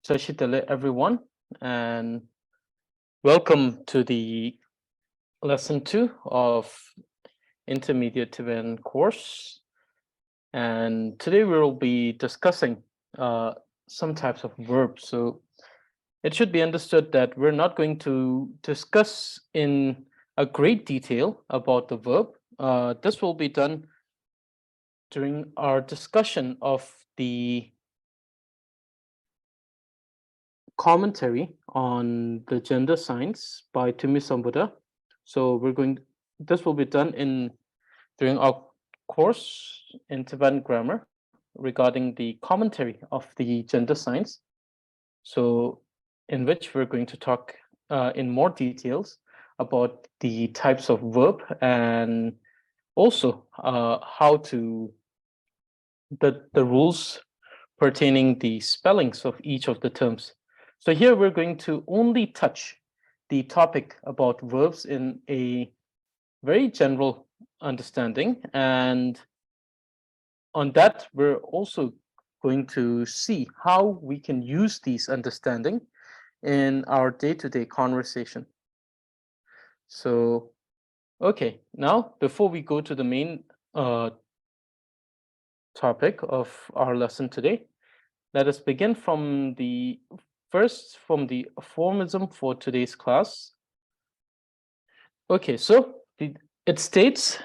Sashitale, everyone, and welcome to the lesson 2 of Intermediate Tibetan course. And today we will be discussing some types of verbs. So it should be understood that we're not going to discuss in a great detail about the verb. This will be done during our discussion of the commentary on the gender science by Tumi Sambuddha. So this will be done during our course in Tibetan grammar regarding the commentary of the gender science. So in which we're going to talk in more details about the types of verb and also the rules pertaining the spellings of each of the terms. So here we're going to only touch the topic about verbs in a very general understanding. And on that, we're also going to see how we can use these understanding in our day-to-day conversation. So, okay, now before we go to the main topic of our lesson today, let us begin from the formalism for today's class. Okay, so it states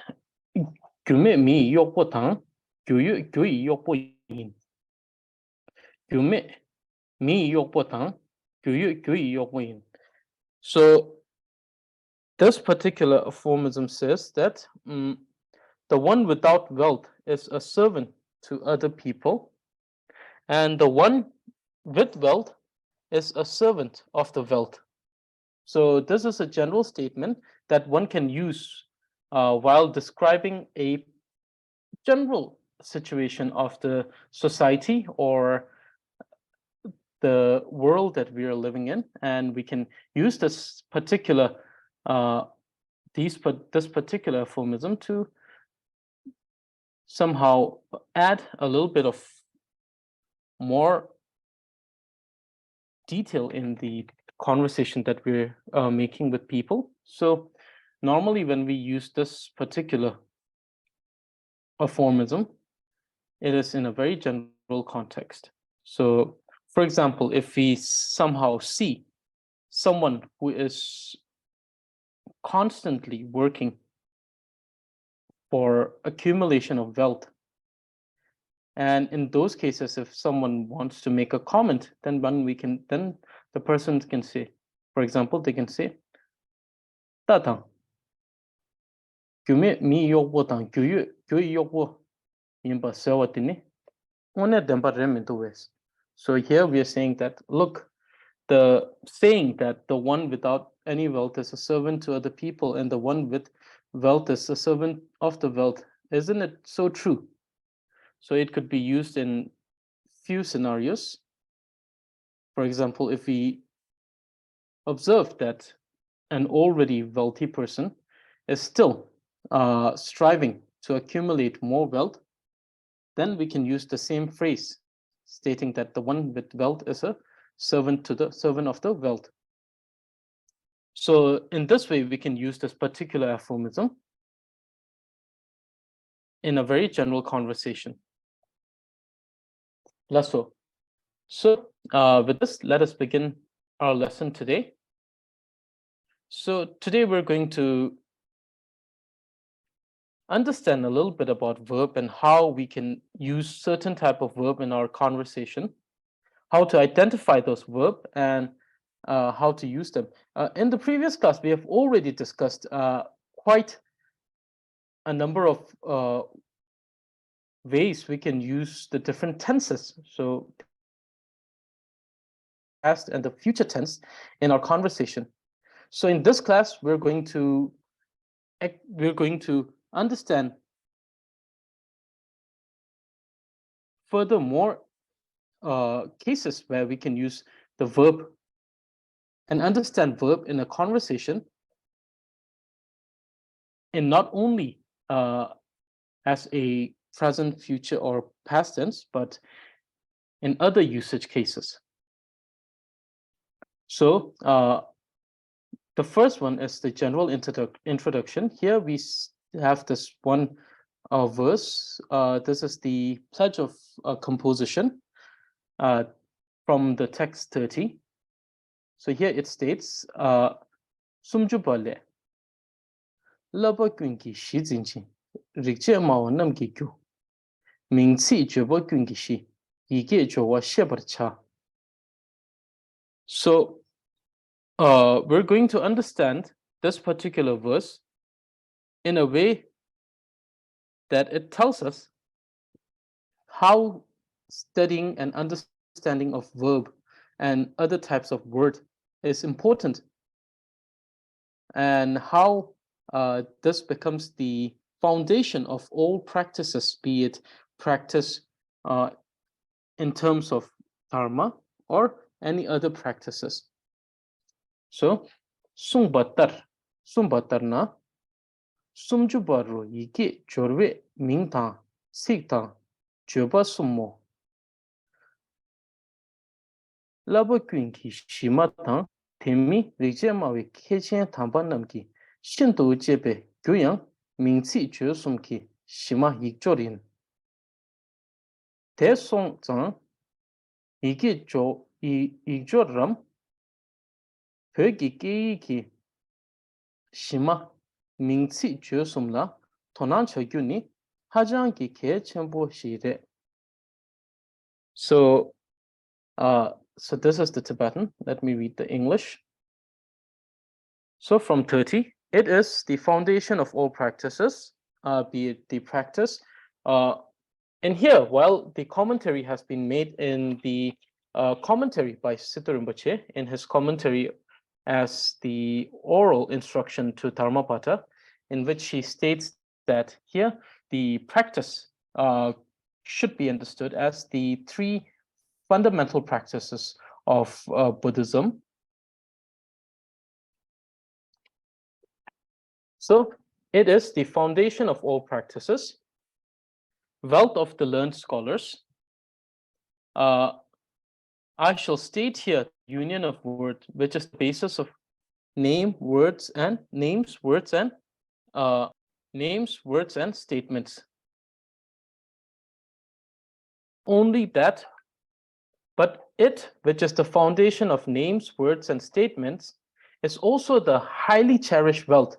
gyume mi yokpo tang gyu yokpo yin. Gyume mi yokpo tang gyu yokpo yin. So this particular aphorism says that the one without wealth is a servant to other people, and the one with wealth is a servant of the wealth. So this is a general statement that one can use while describing a general situation of the society or the world that we are living in, and we can use this particular this particular aphorism to somehow add a little bit of more detail in the conversation that we're making with people. So normally when we use this particular aphorism, it is in a very general context. So for example, if we somehow see someone who is constantly working for accumulation of wealth, and in those cases, if someone wants to make a comment, then the person can say, for example, they can say, "Tatang, gyume mi yokbo tang gyu yokbo yinba sewatini, one demba reminto wes." So here we are saying that, look, the saying that the one without any wealth is a servant to other people and the one with wealth is a servant of the wealth, isn't it so true? So it could be used in few scenarios. For example, if we observe that an already wealthy person is still striving to accumulate more wealth, then we can use the same phrase stating that the one with wealth is a servant of the wealth. So in this way, we can use this particular aphorism in a very general conversation. Lasso. So with this, let us begin our lesson today. So today we're going to understand a little bit about verb and how we can use certain type of verb in our conversation, how to identify those verb and how to use them. In the previous class, we have already discussed quite a number of ways we can use the different tenses. So past and the future tense in our conversation. So in this class, we're going to understand furthermore cases where we can use the verb and understand verb in a conversation in not only as a present, future, or past tense, but in other usage cases. So the first one is the general introduction. Here we have this one verse. This is the pledge of composition from the text 30. So here it states, Sumjubale, Laba Gungi Shi Zinjin, Rikje Mao Namgi Gyu, Mingzi Jobo Gungi Shi, Yige Jowa Shebar Cha. So we're going to understand this particular verse in a way that it tells us how studying and understanding of verb and other types of word is important, and how this becomes the foundation of all practices, be it practice in terms of dharma or any other practices. So, sungbatar na sumjubaru yiki jorwe mingtang siktang joba summo laba kyunki shimatang temi rikjemawe kechen tamba namki shinto jebe gyuyang mingtsi josumki shima yikjorin te song zang yiki jo yikjoram pyogi geiki shima mingtsi josumla tonan chogyuni hajangi ke chenpo shire. So so this is the Tibetan. Let me read the English. So from 30, it is the foundation of all practices, be it the practice. And here, while the commentary has been made in the commentary by Siddha Rinpoche, in his commentary as the oral instruction to Dharmapata, in which he states that here the practice should be understood as the three fundamental practices of Buddhism. So it is the foundation of all practices, wealth of the learned scholars. I shall state here union of words, which is the basis of names, words, and statements. Only that, but it, which is the foundation of names, words, and statements, is also the highly cherished wealth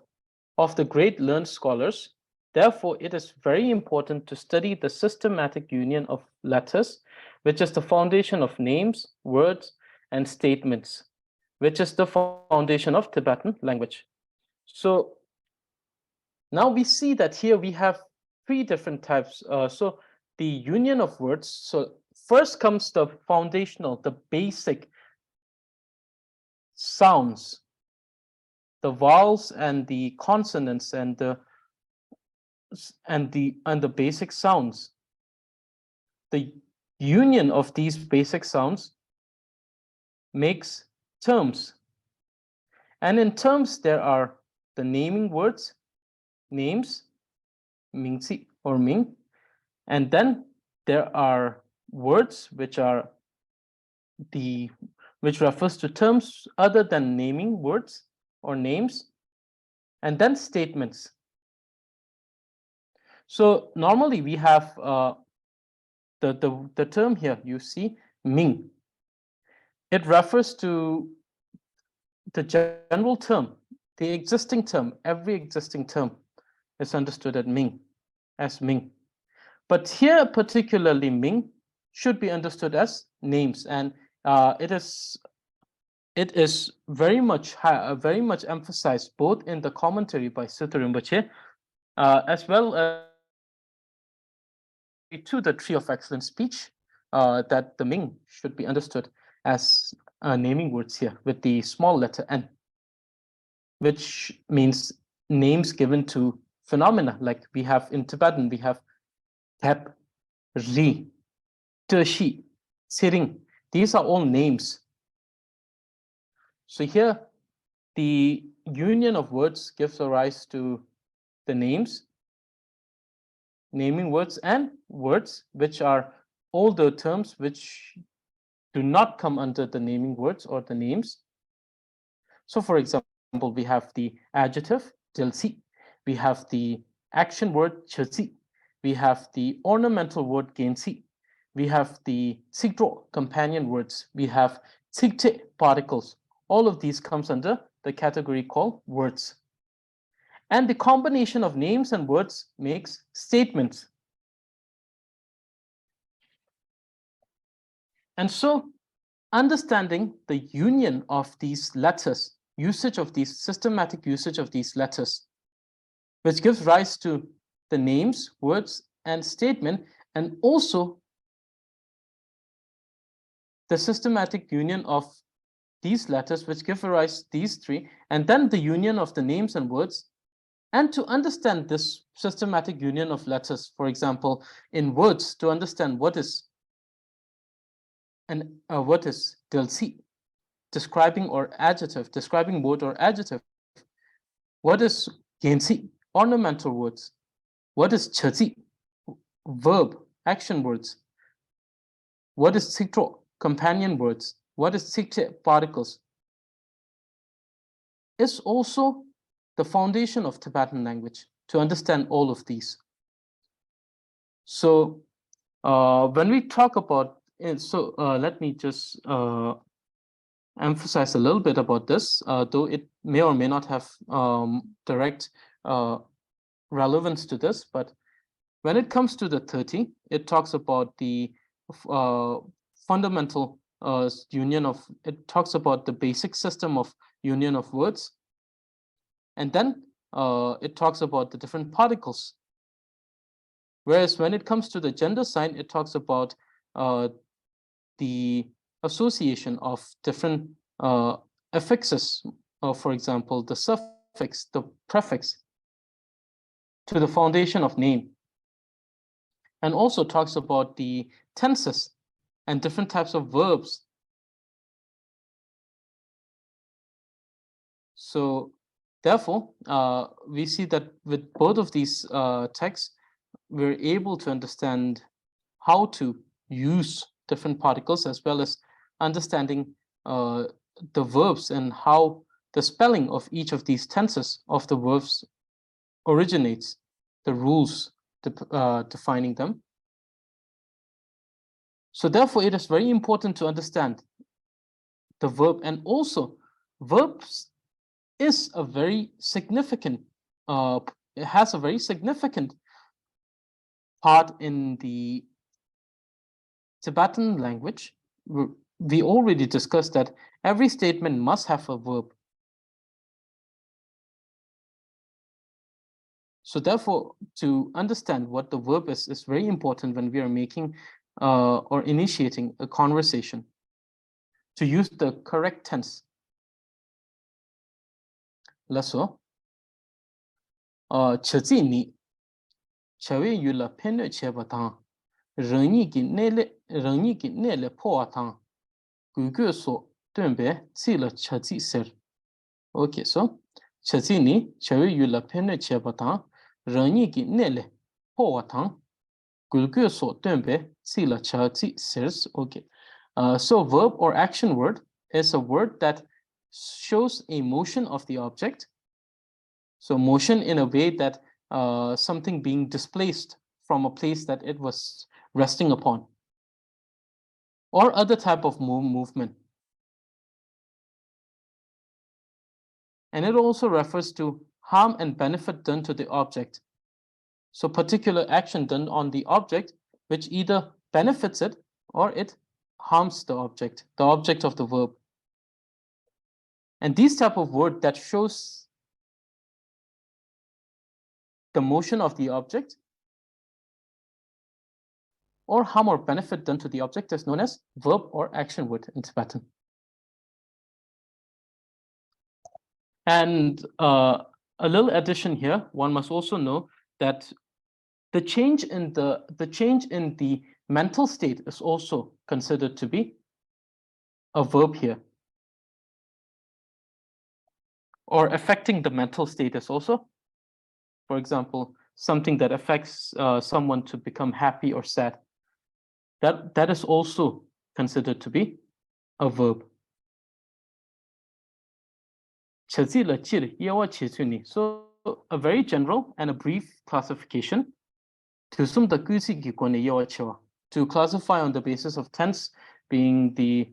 of the great learned scholars. Therefore, it is very important to study the systematic union of letters, which is the foundation of names, words, and statements, which is the foundation of Tibetan language. So now we see that here we have three different types. So the union of words. So first comes the foundational, the basic sounds, the vowels and the consonants and the basic sounds. The union of these basic sounds makes terms. And in terms, there are the naming words, names, mingzi or ming, and then there are words which refers to terms other than naming words or names, and then statements. So normally we have the term here, you see, ming. It refers to the general term, the existing term. Every existing term is understood as ming. But here, particularly ming should be understood as names, and it is very much emphasized both in the commentary by Siddha Rinpoche as well as to the Tree of Excellent Speech, that the ming should be understood as naming words here with the small letter n, which means names given to phenomena. Like we have in Tibetan, we have tep, ri, tershi, siring. These are all names. So here, the union of words gives a rise to the names, naming words, and words, which are all the terms which do not come under the naming words or the names. So for example, we have the adjective, delsi. We have the action word, chesi. We have the ornamental word, gensi. We have the sigdro, companion words. We have sigte, particles. All of these comes under the category called words. And the combination of names and words makes statements. And so understanding the union of these letters, systematic usage of these letters, which gives rise to the names, words, and statement, and also the systematic union of these letters, which give rise to these three, and then the union of the names and words. And to understand this systematic union of letters, for example, in words, to understand what is delsi, describing or adjective, describing word or adjective. What is gensi, ornamental words? What is chezi, verb, action words? What is sikto, companion words? What is sikte, particles? Is also the foundation of Tibetan language, to understand all of these. So when we talk about it, let me just emphasize a little bit about this, though it may or may not have direct relevance to this, but when it comes to the 30, it talks about the fundamental union of, it talks about the basic system of union of words. And then it talks about the different particles. Whereas when it comes to the gender sign, it talks about the association of different affixes, for example, the suffix, the prefix, to the foundation of name. And also talks about the tenses and different types of verbs. So therefore, we see that with both of these texts, we're able to understand how to use different particles, as well as understanding the verbs and how the spelling of each of these tenses of the verbs originates, the rules defining them. So therefore, it is very important to understand the verb, and also verbs is a very significant, it has a very significant part in the Tibetan language. We already discussed that every statement must have a verb. So therefore, to understand what the verb is very important when we are making or initiating a conversation, to use the correct tense. Lasso, chazi ni chawe yula penne cheba tang, rangi ki nele poa tang, gugu so tunbe zila chazi ser. Okay, so chazi ni chawe yula penne cheba tang, rangi ki nele poa tang, gugu so tunbe zila chazi sers. Okay, so verb or action word is a word that shows a motion of the object. So motion in a way that something being displaced from a place that it was resting upon, or other type of movement. And it also refers to harm and benefit done to the object. So particular action done on the object, which either benefits it or it harms the object of the verb. And these type of word that shows the motion of the object or harm or benefit done to the object is known as verb or action word in Tibetan. And a little addition here, one must also know that the change in the mental state is also considered to be a verb here. Or affecting the mental state is also, for example, something that affects someone to become happy or sad. That is also considered to be a verb. So a very general and a brief classification to classify on the basis of tense being the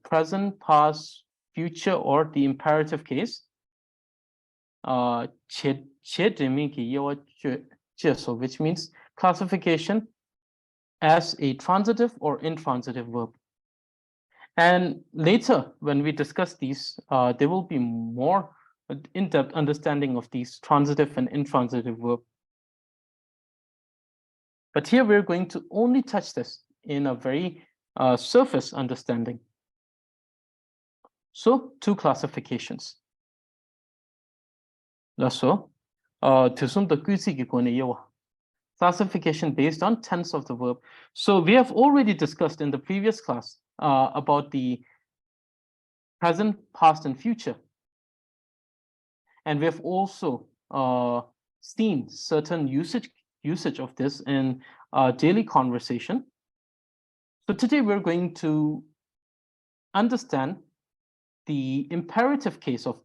present, past, future, or the imperative case. Which means classification as a transitive or intransitive verb. And later, when we discuss these, there will be more in-depth understanding of these transitive and intransitive verb. But here we're going to only touch this in a very surface understanding. So, two classifications. Classification based on tense of the verb. So we have already discussed in the previous class about the present, past, and future. And we have also seen certain usage of this in daily conversation. So today we're going to understand the imperative case form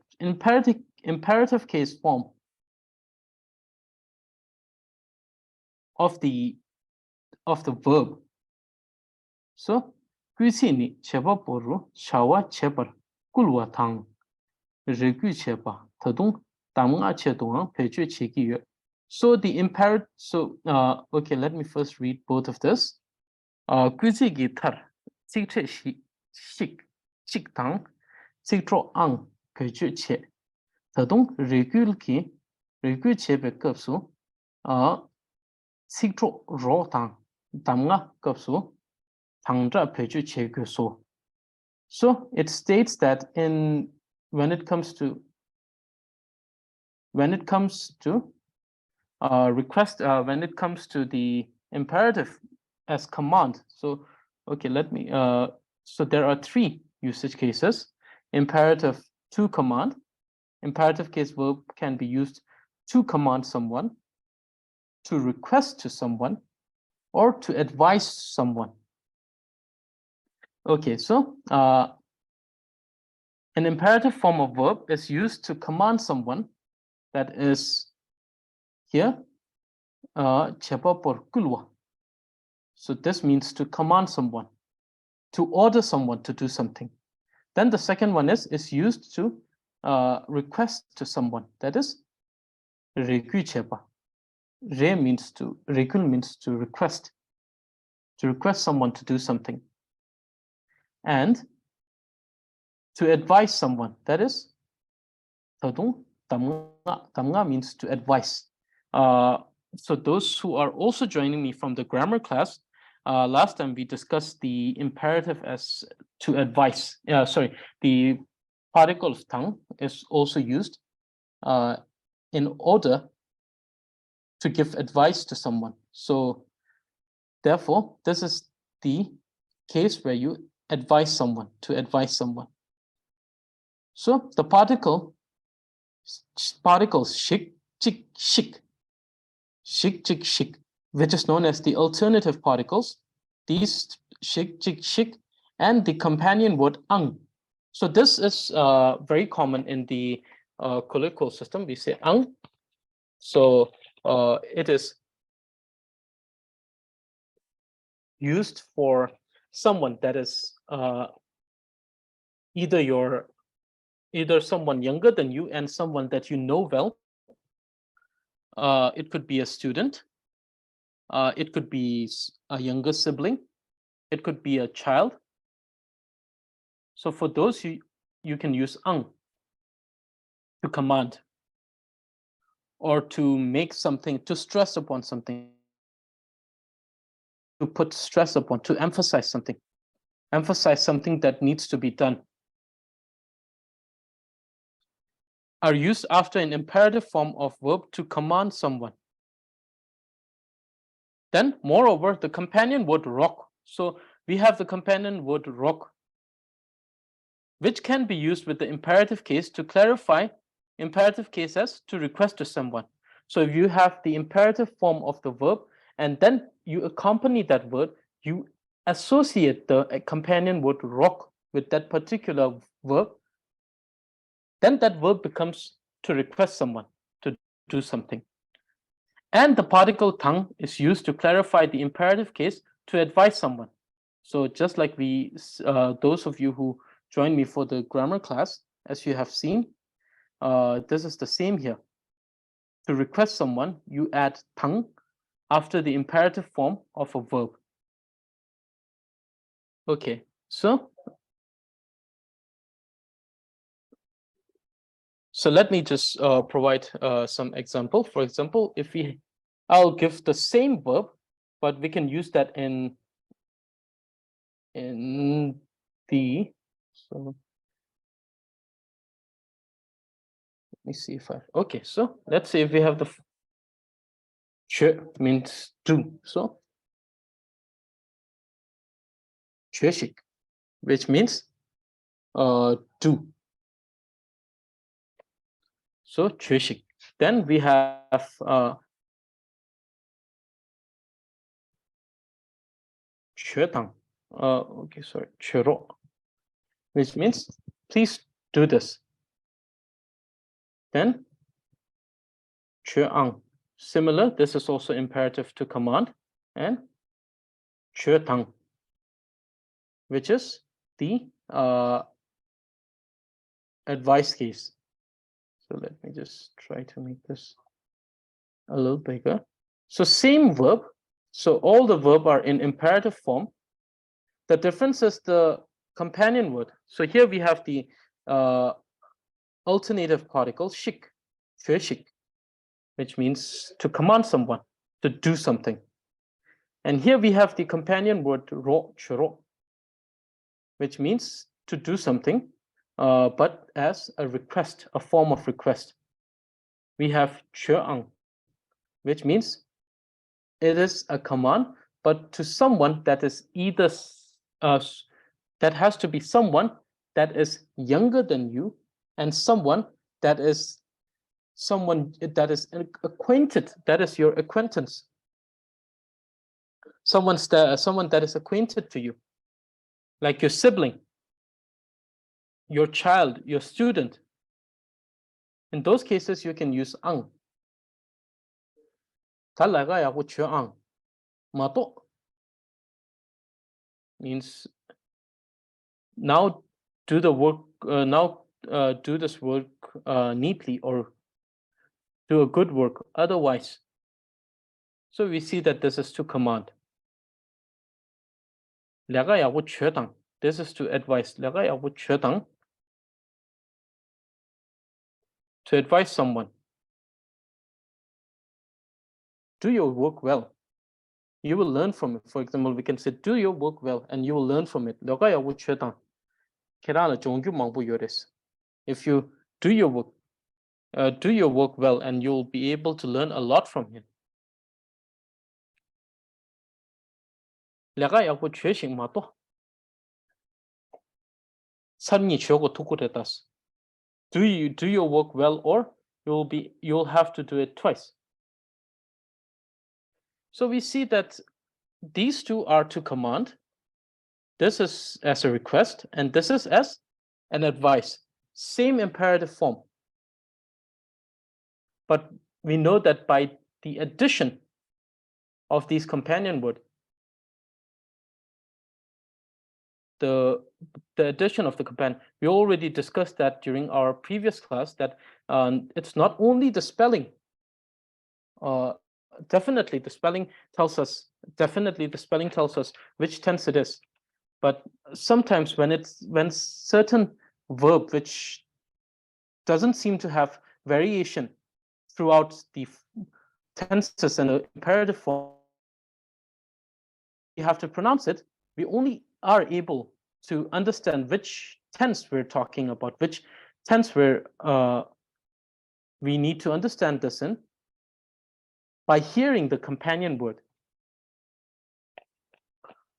of the verb. So kuisini cheba poru shawa chebar kulwa thang regu cheba tadung tamnga chedong pechu cheki. So the imperative, okay, let me first read both of this. Kuisi gitar sikche shik tang siktro ang pechu che tadung regu chebe kapsu siktro ro tang tamnga kapsu so it states that when it comes to the imperative as command. So okay, let me so there are three usage cases. Imperative to command. Imperative case verb can be used to command someone, to request to someone, or to advise someone. Okay, so an imperative form of verb is used to command someone, that is here, chepa por kulwa. So this means to command someone, to order someone to do something. Then the second one is used to request to someone, that is regu chepa. Regul means to request someone to do something. And to advise someone, that is tamnga means to advise. So those who are also joining me from the grammar class, last time we discussed the imperative as to advise. The particle of tang is also used in order to give advice to someone. So therefore, this is the case where you advise someone, to advise someone. So the particles shik, chik, shik, which is known as the alternative particles, these shik, chik, shik, and the companion word ang. So this is very common in the colloquial system. We say ang. So it is used for someone that is either someone younger than you and someone that you know well. It could be a student. It could be a younger sibling. It could be a child. So for those, you can use ang to command or to make something, to stress upon something, to put stress upon, to emphasize something that needs to be done. Are used after an imperative form of verb to command someone. Then, moreover, the companion word rock. So we have the companion word rock, which can be used with the imperative case to clarify imperative case as to request to someone. So if you have the imperative form of the verb and then you accompany that word, you associate the companion word rock with that particular verb, then that verb becomes to request someone to do something. And the particle tang is used to clarify the imperative case to advise someone. So just like those of you who joined me for the grammar class, as you have seen, this is the same here. To request someone, you add tang after the imperative form of a verb. Okay, so let me just provide some example. For example, I'll give the same verb, but we can use that in the, so let me see if okay, so let's say if we have the means do, so 学习, which means do. So 学习. Then we have 学堂, okay, sorry, 学肉, which means please do this. Then 学昂, similar, this is also imperative to command, and 学堂, which is the advice case. So let me just try to make this a little bigger. So same verb. So all the verb are in imperative form. The difference is the companion word. So here we have the alternative particle shik, 学习, which means to command someone to do something. And here we have the companion word ro, 学肉, which means to do something, but as a request, a form of request. We have 学昂, which means it is a command, but to someone that is either that has to be someone that is younger than you, and someone that is acquainted, that is your acquaintance. Someone that is acquainted to you, like your sibling, your child, your student. In those cases, you can use ang. Means now do the work, do this work neatly, or do a good work otherwise. So we see that this is to command. This is to advise. To advise someone. Do your work well. You will learn from it. For example, we can say, do your work well, and you will learn from it. If you do your work well, and you'll be able to learn a lot from him. Do your work well, or you'll have to do it twice. So we see that these two are to command. This is as a request, and this is as an advice. Same imperative form. But we know that by the addition of these companion words, the addition of the companion, we already discussed that during our previous class, that it's not only the spelling. Definitely the spelling tells us which tense it is. But sometimes when certain verb which doesn't seem to have variation throughout the tenses and the imperative form, we have to pronounce it. We only are able to understand which tense we're talking about, which tense we need to understand this in, by hearing the companion word.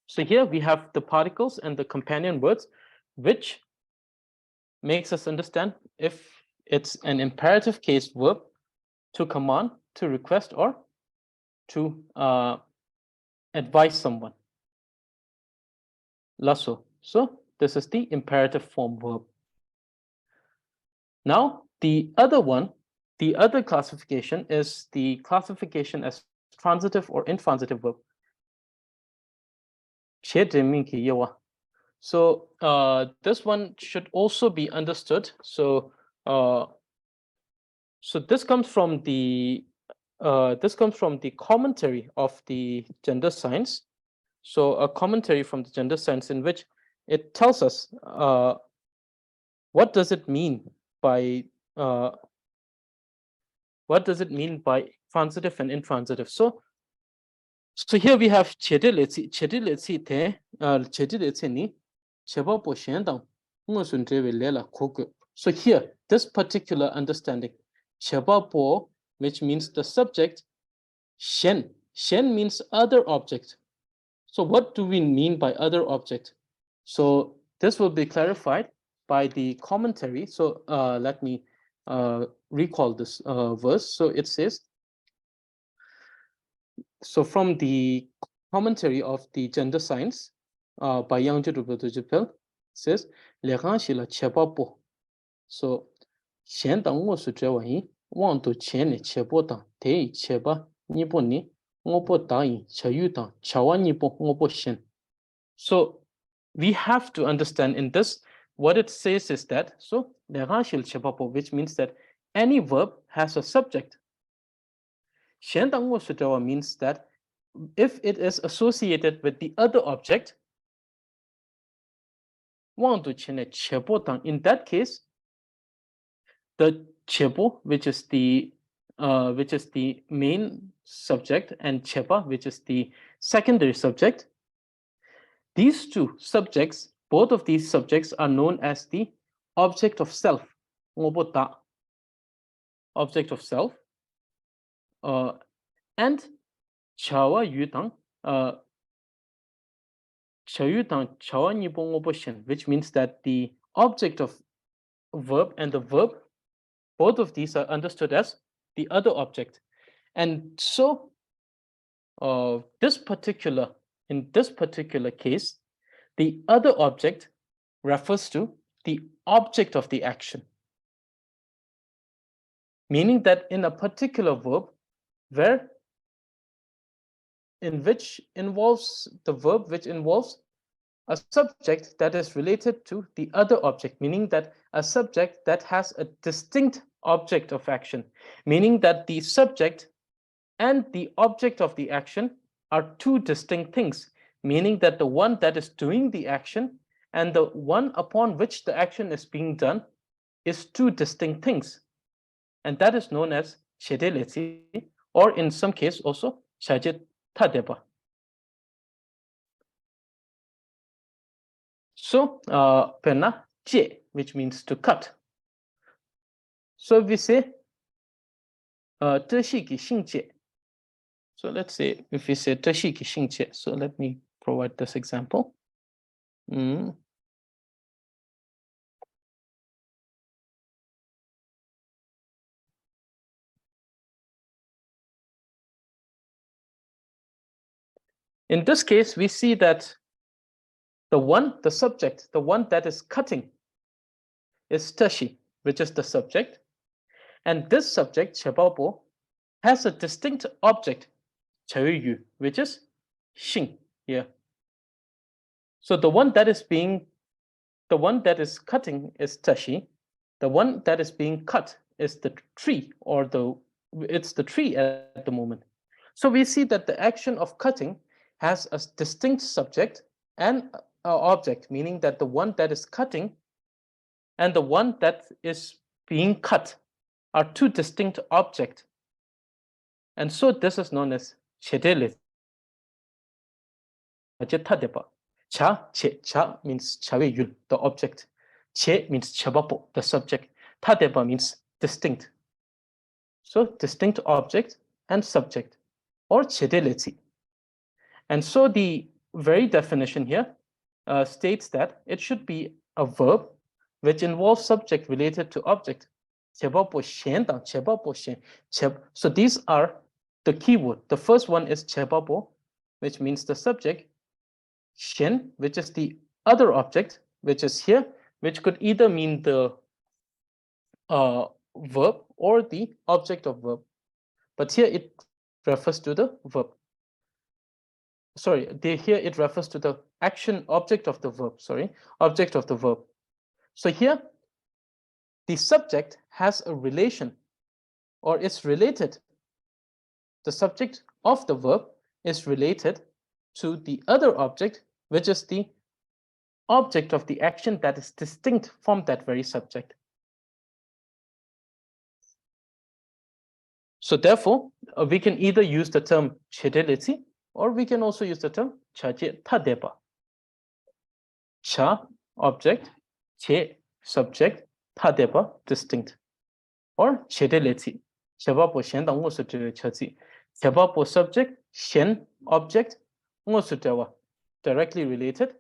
So here we have the particles and the companion words, which makes us understand if it's an imperative case verb to command, to request, or to advise someone. Lasso. So this is the imperative form verb. Now, the other classification is the classification as transitive or intransitive verb. So this one should also be understood. So this comes from the commentary of the gender science. So a commentary from the gender science in which it tells us what does it mean by transitive and intransitive. So here we have chedelezi te chedelezi ni cheba po shendang ngosun trewe lela koku. So here this particular understanding cheba po, which means the subject, shen means other object. So what do we mean by other object? So this will be clarified by the commentary. So let me recall this verse. So it says, so from the commentary of the gender science by Yang Jipel, says, so, Shen Dang Wo Su Zhe Wan Yi, Wang Du Qian Ni Qie Bo Dang, Te Yi Qie Ba, Ni Bo Ni, Ngo Bo Da Yi, Qie Yu Dang, Qia Wan Ni Bo, Ngo Bo Shen. So we have to understand in this, what it says is that, so, which means that any verb has a subject. Shen Dang Wo Su Zhe Wan means that if it is associated with the other object, Wang Du Qian Ni Qie Bo Dang, in that case, the chebo, which is the main subject, and chepa, which is the secondary subject. These two subjects, both of these subjects are known as the object of self. Object of self. And chawa yutang, which means that the object of verb and the verb, both of these are understood as the other object. And so in this particular case, the other object refers to the object of the action. Meaning that in a particular verb, which involves a subject that is related to the other object, meaning that a subject that has a distinct object of action, meaning that the subject and the object of the action are two distinct things, meaning that the one that is doing the action and the one upon which the action is being done is two distinct things. And that is known as shedelezi, or in some case also shajet tadeba. So pena jie, which means to cut. So we say teshi ki xing jie. So let's say if we say teshi ki xing jie. So let me provide this example. In this case, we see that the subject, the one that is cutting, is teshi, which is the subject. And this subject, chebaobo, has a distinct object, yu, which is xing here. So the one that is cutting is teshi. The one that is being cut is the tree, or it's the tree at the moment. So we see that the action of cutting has a distinct subject and object, meaning that the one that is cutting and the one that is being cut are two distinct objects. And so this is known as chedele. Cha means chawe the object. Che means chabapo, the subject. Tadeba means distinct. So distinct object and subject, or chedeleti. And so the very definition here states that it should be a verb which involves subject related to object. So these are the keyword. The first one is chebapo, which means the subject. Shen, which is the other object, which is here, which could either mean the verb or the object of verb. But here it refers to the verb. Sorry, here it refers to the action object of the verb. Sorry, object of the verb. So here, the subject has a relation or is related. The subject of the verb is related to the other object, which is the object of the action that is distinct from that very subject. So therefore, we can either use the term chedeleti or we can also use the term chaje tadeba. Cha, object, che, subject, tadeba, distinct. Or chedeleti. Cheba po shen dang ngosu te chazi. Cheba po subject, shen, object, ngosu tewa. Directly related.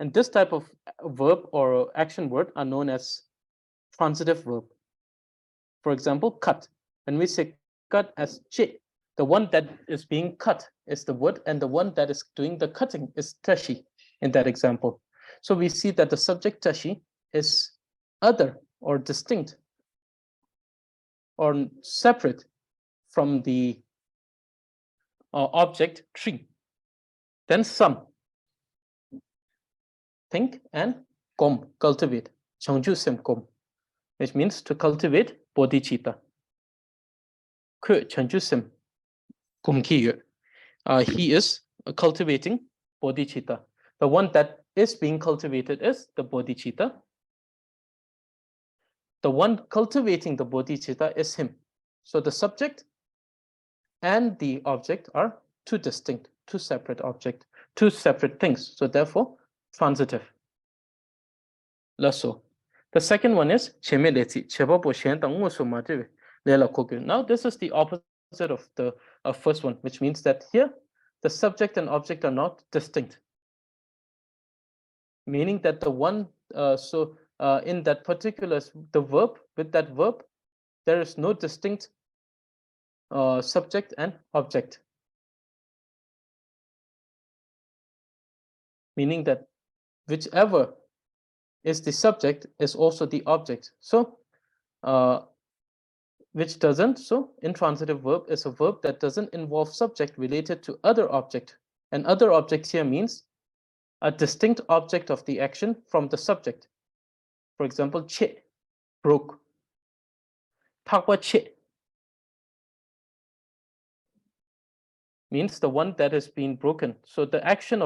And this type of verb or action word are known as transitive verb. For example, cut. When we say cut as che, the one that is being cut is the wood, and the one that is doing the cutting is tashi in that example. So we see that the subject tashi is other or distinct or separate from the object tree. Then some. Think and kom, cultivate. Changju sem kom, which means to cultivate bodhicitta. He is cultivating bodhicitta. The one that is being cultivated is the bodhicitta. The one cultivating the bodhicitta is him. So the subject and the object are two distinct, two separate objects, two separate things. So therefore, transitive. Lasso. The second one is chemeleti. Now this is the opposite of the first one, which means that here the subject and object are not distinct. Meaning that the one, in that particular, the verb, with that verb, there is no distinct subject and object. Meaning that whichever is the subject is also the object. So, which doesn't, so intransitive verb is a verb that doesn't involve subject related to other object. And other object here means a distinct object of the action from the subject. For example, che, broke. Takwa che means the one that is being broken. So the action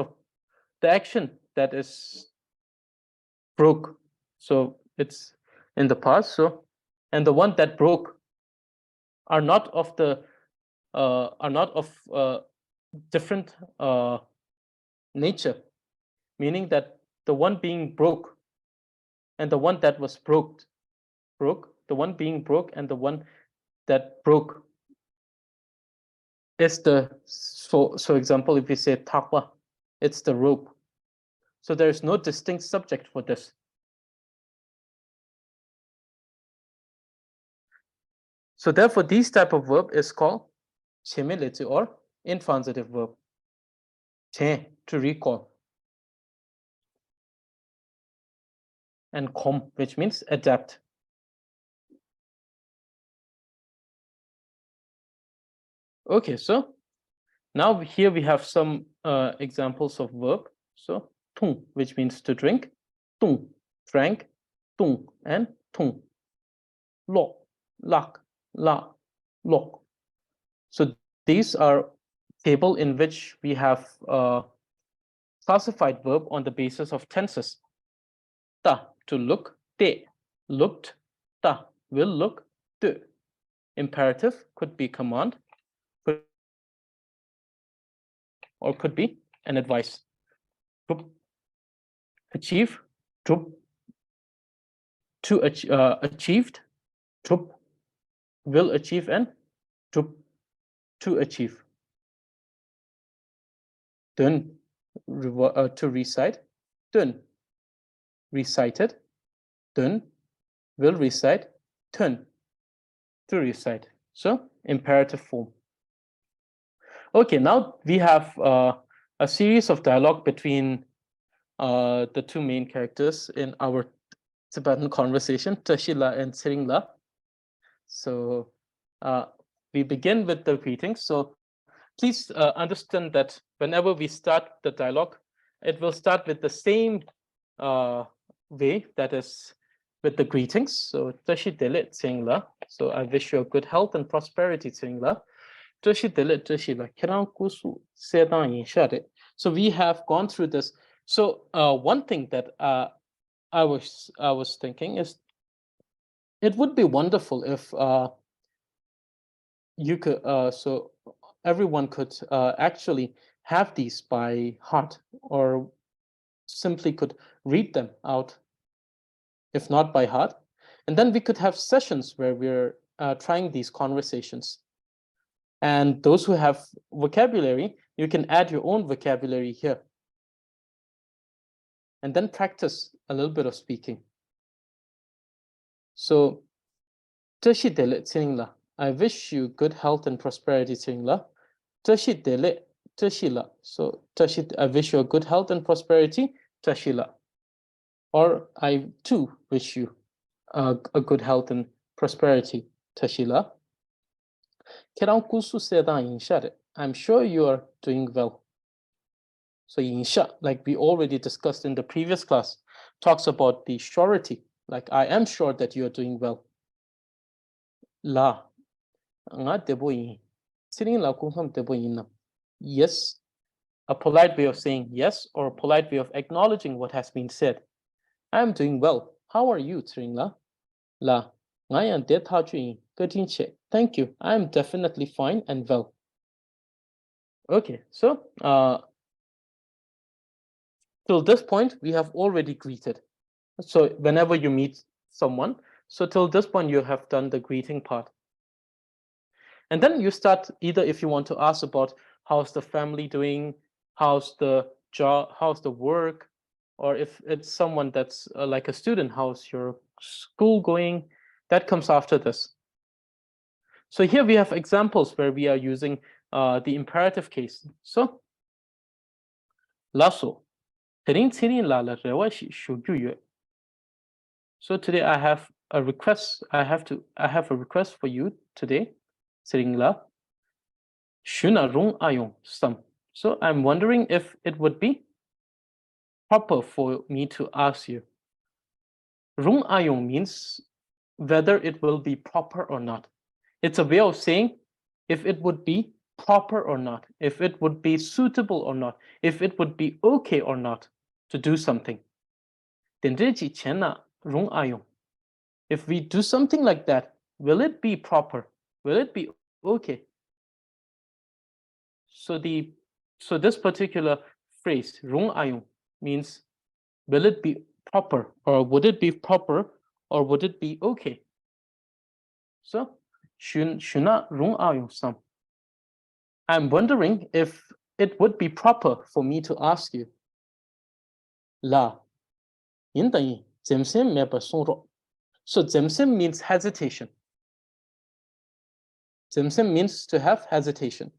that is broke. So it's in the past. So, and the one that broke are not of different nature, meaning that the one being broke and the one that was broke, the one being broke and the one that broke is the, so example, if we say takwa, it's the rope. So there is no distinct subject for this. So therefore, this type of verb is called chemeleti or intransitive verb. Che, to recall. And kom, which means adapt. Okay, so now here we have some examples of verb. So tung, which means to drink, tung, drank, tung, and tung. Lo, lak, la, lok. So these are table in which we have classified verb on the basis of tenses. Ta, to look, te, looked, ta, will look, te. Imperative could be command, or could be an advice. Achieve, to achieved, will achieve, and to achieve. Then to recite, dun, recited, dun, will recite, turn, to recite. So imperative form. Okay, now we have a series of dialogue between the two main characters in our Tibetan conversation, Tashila and Tsiringla. So we begin with the greetings. So please understand that whenever we start the dialogue, it will start with the same way, that is with the greetings. So Tashi Dele Tsiringla. So I wish you a good health and prosperity, Tsiringla. Tashi Dele Tashila. Kiran Kusu Sedan Yinshade. So we have gone through this. So one thing that I was thinking is, it would be wonderful if you could so everyone could actually have these by heart, or simply could read them out, if not by heart, and then we could have sessions where we're trying these conversations. And those who have vocabulary, you can add your own vocabulary here, and then practice a little bit of speaking. So Tashi Dele Tsingla, I wish you good health and prosperity, Tsingla. Tashi Dele Tashila. So Tashi, I wish you a good health and prosperity, Tashila. Or I too wish you a good health and prosperity, Tashila. Kerang kusu sedan inshare. I'm sure you are doing well. So insha, like we already discussed in the previous class, talks about the surety. Like I am sure that you are doing well. La, nga debo yin. Sitting la kung debo yin. Yes, a polite way of saying yes, or a polite way of acknowledging what has been said. I'm doing well. How are you, Tringla? La, thank you. I'm definitely fine and well. Okay, so till this point, we have already greeted. So whenever you meet someone, so till this point, you have done the greeting part. And then you start, either if you want to ask about how's the family doing, how's the job, how's the work, or if it's someone that's like a student, how's your school going, that comes after this. So here we have examples where we are using the imperative case. So, lasso. So today I have a request. I have a request for you today. So I'm wondering if it would be proper for me to ask you. Rung ayong means whether it will be proper or not. It's a way of saying if it would be proper or not, if it would be suitable or not, if it would be okay or not to do something. If we do something like that, will it be proper? Will it be okay? So this particular phrase, rung ayong, means will it be proper, or would it be proper, or would it be okay? So shuna rung ayong sam. I'm wondering if it would be proper for me to ask you. La. So zemsim means hesitation. Zemsim means to have hesitation.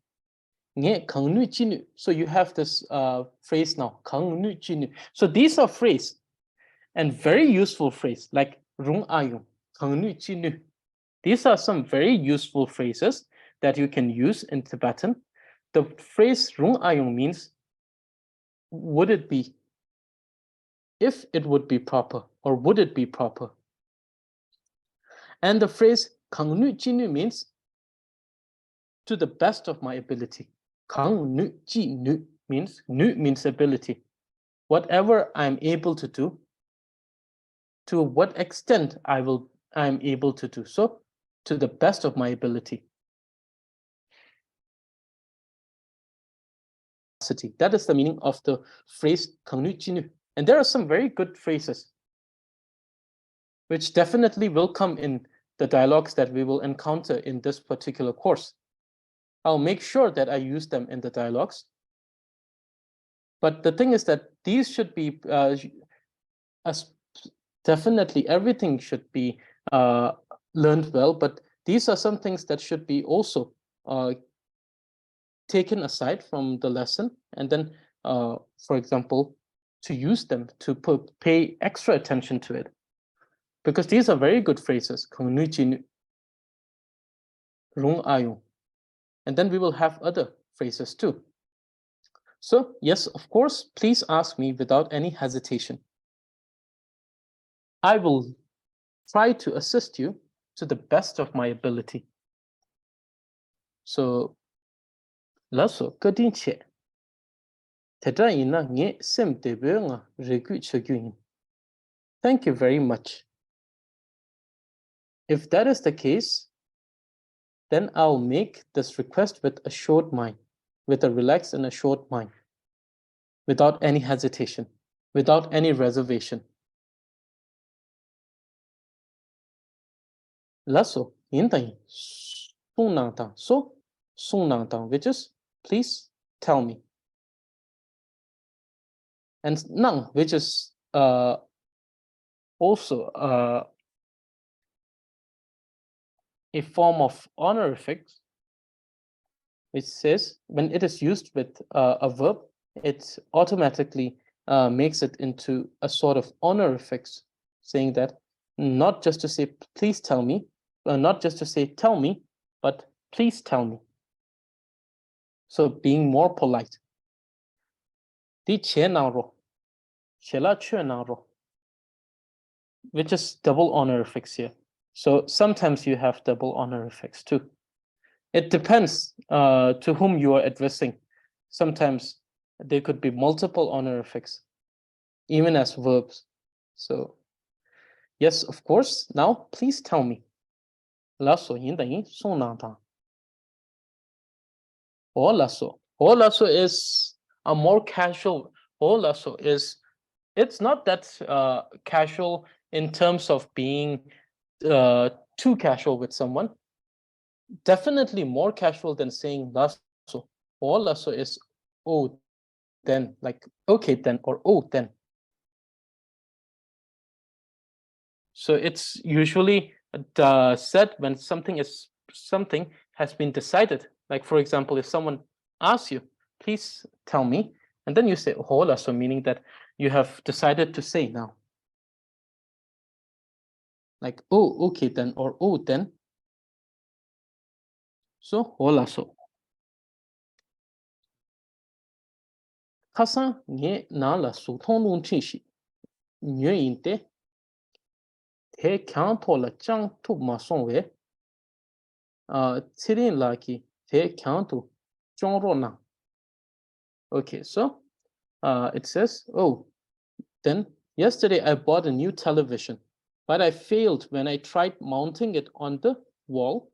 So you have this phrase now. So these are phrases, and very useful phrase, like rung ayung, these are some very useful phrases that you can use in Tibetan. The phrase rung ayung means, would it be, if it would be proper, or would it be proper? And the phrase kangnu jinu means to the best of my ability. Kangnu jinu means, nu means ability. Whatever I'm able to do, to what extent I'm able to do so, to the best of my ability. That is the meaning of the phrase kangnu jinu. And there are some very good phrases which definitely will come in the dialogues that we will encounter in this particular course. I'll make sure that I use them in the dialogues. But the thing is that these should be, definitely everything should be learned well, but these are some things that should be also taken aside from the lesson, and then, for example, to use them, to pay extra attention to it. because these are very good phrases. And then we will have other phrases too. So yes, of course, please ask me without any hesitation. I will try to assist you to the best of my ability. So, laso kadinche. Thank you very much. If that is the case, then I'll make this request with a short mind, with a relaxed and a short mind, without any hesitation, without any reservation. Lasso, which is please tell me. And nang, which is also a form of honorifics, which says when it is used with a verb, it automatically makes it into a sort of honorifics, saying that not just to say please tell me, not just to say tell me, but please tell me. So being more polite. Which is double honorifics here. So sometimes you have double honorifics too. It depends to whom you are addressing. Sometimes there could be multiple honorifics, even as verbs. So yes, of course. Now please tell me. Lasso is a more casual. It's not that casual in terms of being too casual with someone. Definitely more casual than saying lasso. Lasso is oh then, like okay then, or oh then. So it's usually said when something has been decided. Like for example, if someone asks you, please tell me, and then you say hola, so meaning that you have decided to say now. Like oh okay then, or oh then. So hola so. Kasa nye na la su thong lung chi shi. Nye yin te. Te kyang to la chang tu ma song we. Tsirin la ki te kyang tu chong ro na. Okay, so it says, oh, then yesterday I bought a new television, but I failed when I tried mounting it on the wall.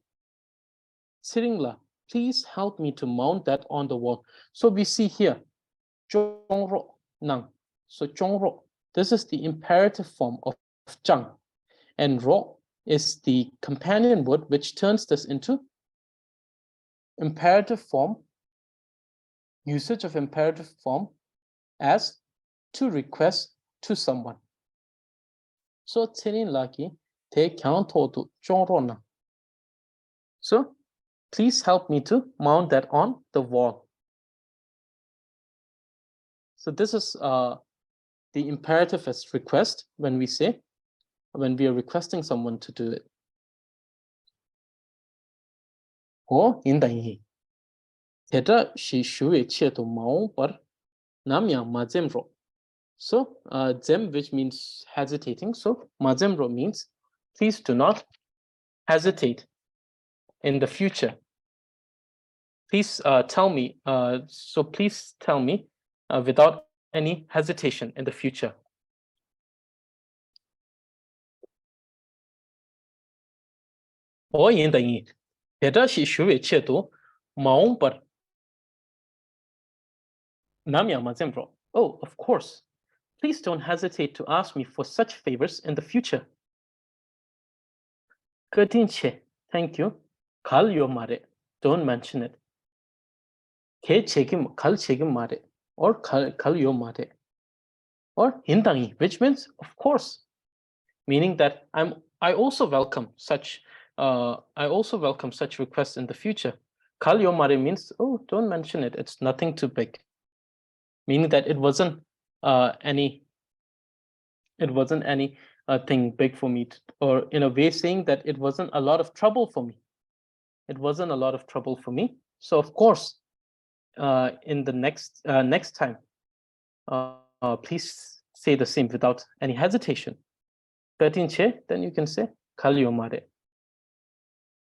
Tsiringla, please help me to mount that on the wall. So we see here, zhongro nang. So zhongro, this is the imperative form of zhang, and ro is the companion word which turns this into imperative form, usage of imperative form as to request to someone. So tsirinlaki te kyanto to chorona. So please help me to mount that on the wall. So this is the imperative as request when we are requesting someone to do it. Ho indayi. Teta shi shuwe che to mao par namya mazemro. So zem, which means hesitating. So mazemro means please do not hesitate in the future. Please tell me. So please tell me without any hesitation in the future. Oh, of course. Please don't hesitate to ask me for such favors in the future. Thank you. Kal yo mare. Don't mention it. Kal chegim mare. Or kal yo mare. Or hindangi, which means of course, meaning that I also welcome such requests in the future. Kal yo mare means oh, don't mention it. It's nothing too big. Meaning that it wasn't any thing big for me, or in a way saying that it wasn't a lot of trouble for me. It wasn't a lot of trouble for me. So of course, in the next time, please say the same without any hesitation. Then you can say kalyo mare.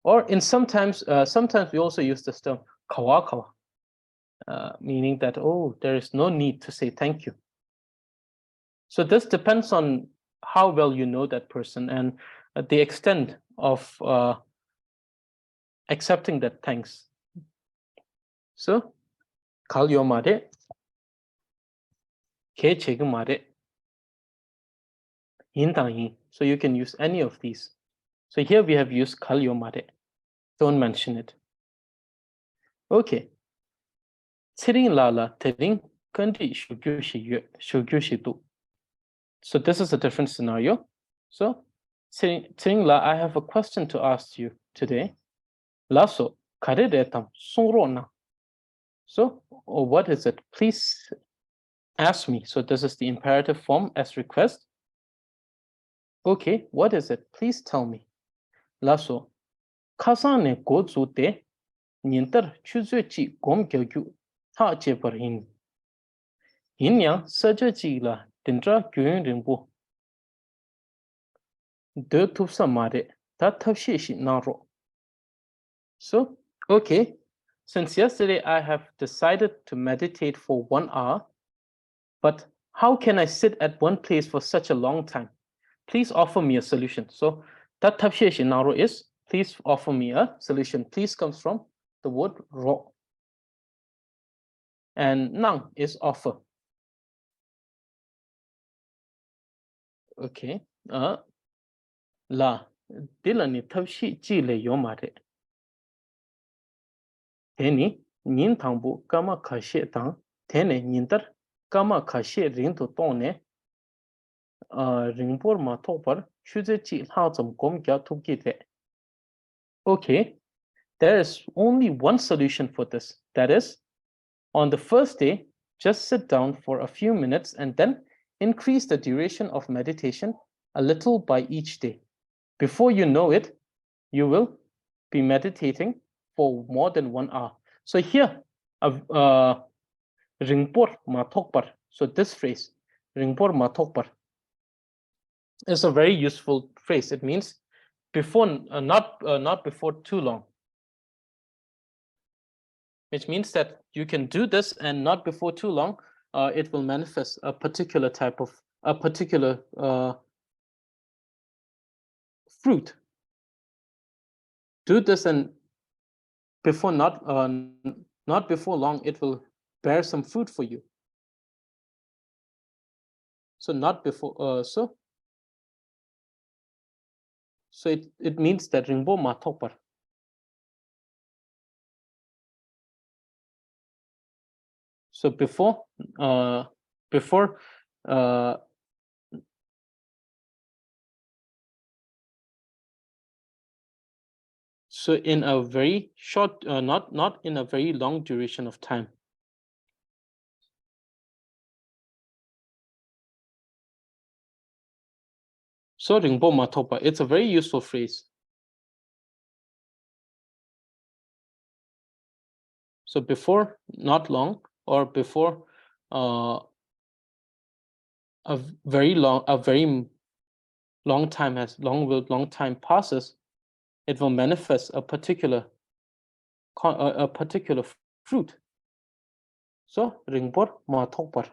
Or in sometimes we also use this term kawa kawa, meaning that, oh, there is no need to say thank you. So this depends on how well you know that person and the extent of accepting that thanks. So kalyo mare, ke chegu mare, yin tang yin. So you can use any of these. So here we have used kalyo mare. Don't mention it. Okay. Tsiring lala tering kandi shugyu shi du. So this is a different scenario. So Tsiring la, I have a question to ask you today. Laso kare retam sungro na. So what is it? Please ask me. So this is the imperative form as request. Okay, what is it? Please tell me. Laso kasane gozu te nintar chuzue chi gom gyagyu ha che par hin. Yin yang saja chi la dindra gyuen ringbo. De tupsa mare ta tapshi shi naro. So, okay, since yesterday I have decided to meditate for 1 hour, but how can I sit at one place for such a long time? Please offer me a solution. So, that tapshi shi naro is, please offer me a solution. Please comes from the word ro. And nang is offer. Okay. La dilani tapshi chi le yo mare. Teni nin tangbu kama kashe tang, tene nintar kama kashe ring to tone, ringpor ma topar, chuze chi lazam gom kya tupki te. Okay, there is only one solution for this. That is, on the first day, just sit down for a few minutes and then increase the duration of meditation a little by each day. Before you know it, you will be meditating for more than 1 hour. So here, ringpor ma tokpar. So this phrase, ringpor ma tokpar, is a very useful phrase. It means before, not before too long. Which means that you can do this and not before too long, it will manifest a particular type of, a particular fruit. Do this and before not before long, it will bear some fruit for you. So not before, so it means that ringbo ma tokpar. So before so in a very short, not in a very long duration of time. So ringbo ma tokpar, it's a very useful phrase. So before not long, or before a very long time passes, it will manifest a particular fruit. So ringpor ma tokpar.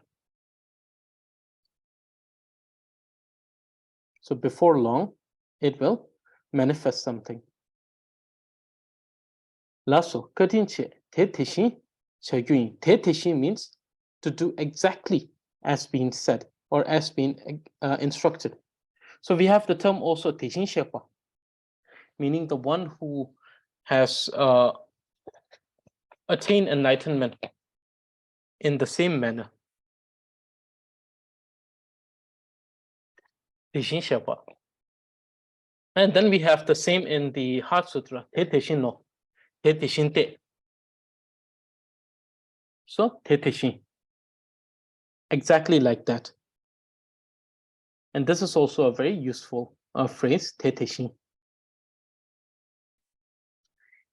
So before long, it will manifest something. Laso katinche te tishin chagyun. Te tishin means to do exactly as being said or as being instructed. So we have the term also tishin shepa, meaning the one who has attained enlightenment in the same manner. Tishin shepa. And then we have the same in the Heart Sutra. Te tishin no. Te tishin te. So te tishin. Exactly like that. And this is also a very useful phrase, 대대신.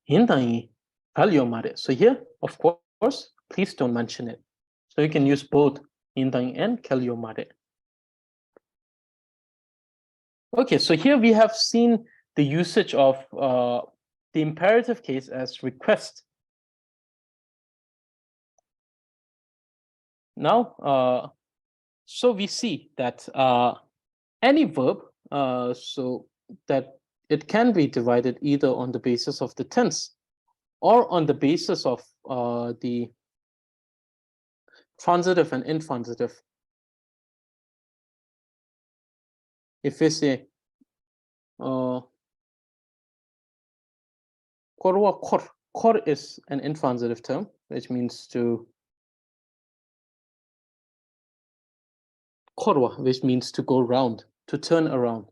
인당이 발효말에. So here, of course, please don't mention it. So you can use both 인당이 and 발효말에. Okay, so here we have seen the usage of the imperative case as request. Now, so we see that any verb, so that it can be divided either on the basis of the tense or on the basis of the transitive and intransitive. If we say korwa kor is an intransitive term, which means to korwa, which means to go round, to turn around.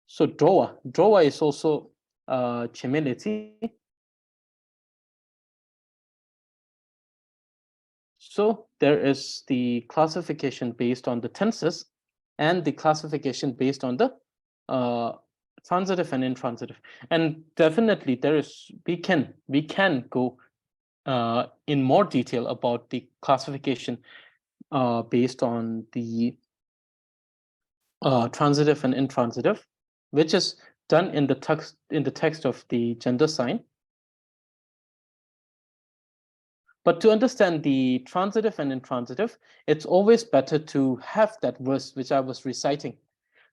So drawa is also chemeleti. So there is the classification based on the tenses and the classification based on the transitive and intransitive. And definitely there is, we can go in more detail about the classification based on the transitive and intransitive, which is done in the text of the gender sign. But to understand the transitive and intransitive, it's always better to have that verse which I was reciting,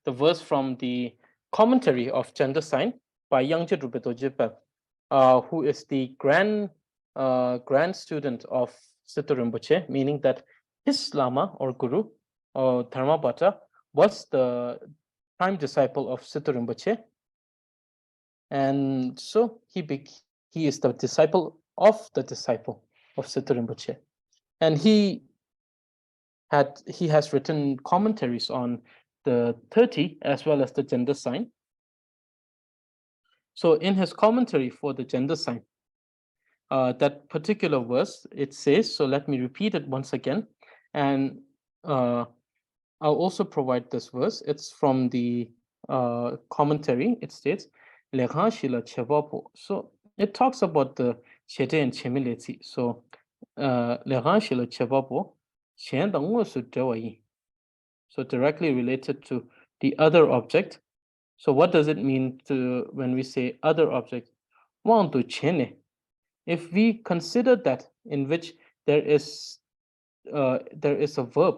the verse from the commentary of gender sign by Yangje Rubedo, who is the grand student of Siddha Rinpoche, meaning that his Lama or Guru or Dharmabhata was the prime disciple of Siddha Rinpoche. And so he is the disciple of the disciple of Siddha Rinpoche. And he has written commentaries on the 30 as well as the gender sign. So in his commentary for the gender sign, that particular verse, it says, so let me repeat it once again. And I'll also provide this verse. It's from the commentary. It states, so it talks about the chete and chemileti. So so directly related to the other object. So what does it mean to when we say other object? If we consider that in which there is a verb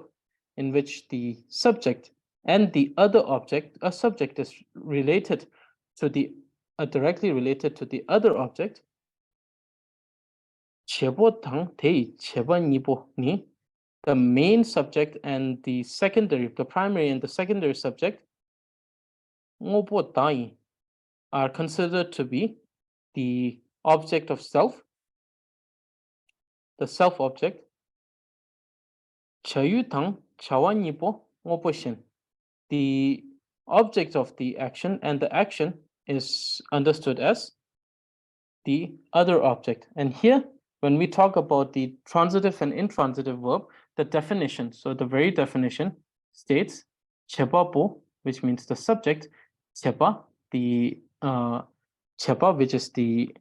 in which the subject and the other object, a subject is related to the directly related to the other object. The main subject and the secondary, the primary and the secondary subject are considered to be the object of self, the self object. The object of the action, and the action is understood as the other object. And here, when we talk about the transitive and intransitive verb, the definition, so the very definition states chebapo, which means the subject, cheba, the cheba, which is the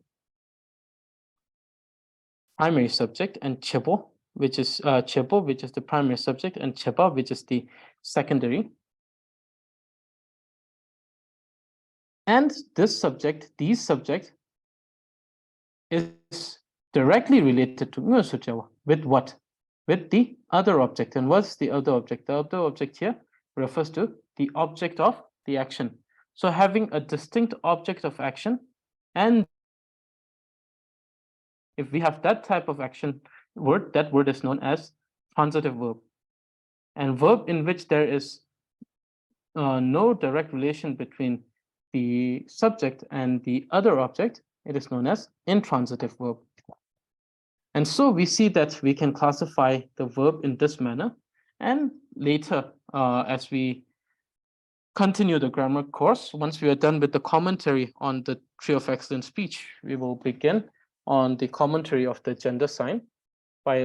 primary subject, and chebo, which is the primary subject, and cheba, which is the secondary. And these subject is directly related to with what? With the other object. And what's the other object? The other object here refers to the object of the action. So having a distinct object of action, and if we have that type of action word, that word is known as transitive verb. And verb in which there is no direct relation between the subject and the other object, it is known as intransitive verb. And so we see that we can classify the verb in this manner. And later, as we continue the grammar course, once we are done with the commentary on the tree of excellent speech, we will begin on the commentary of the gender sign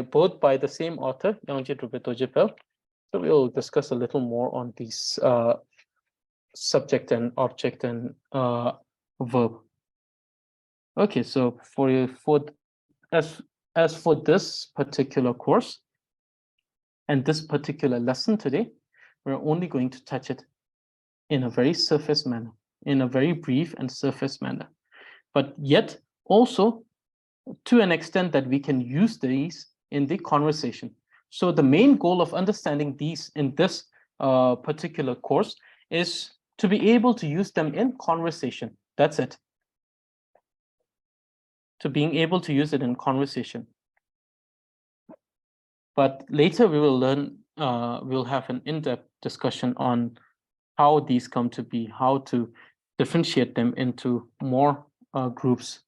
both by the same author, Yangji Rubetoje. So we'll discuss a little more on these subject and object and verb. Okay, so as for this particular course and this particular lesson today, we're only going to touch it in a very surface manner, in a very brief and surface manner, but yet also to an extent that we can use these in the conversation. So the main goal of understanding these in this particular course is to be able to use them in conversation. That's it. To being able to use it in conversation. But later we will learn, we'll have an in-depth discussion on how these come to be, how to differentiate them into more groups.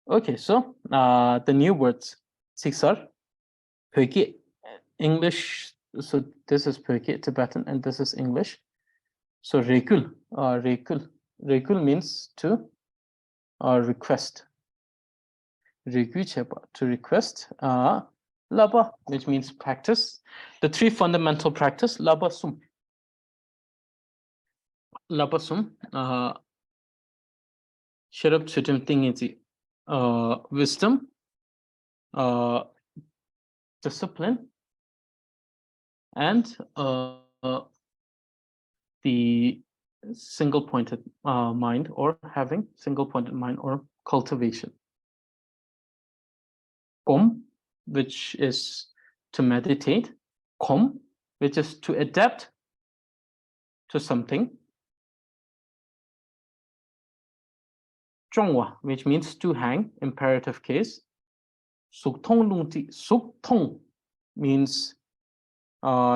Okay, so the new words, six are Pöki, English. So this is Pöki, Tibetan, and this is English. So rekul, rekul means to request. To request. Laba, which means practice. The three fundamental practice, labasum. Labasum, sharab chutim tingiti, wisdom, discipline, and the single-pointed mind, or having single-pointed mind, or cultivation. Kom, which is to meditate. Kom, which is to adapt to something. Zhongwa, which means to hang, imperative case. Suktong lungti, suktong means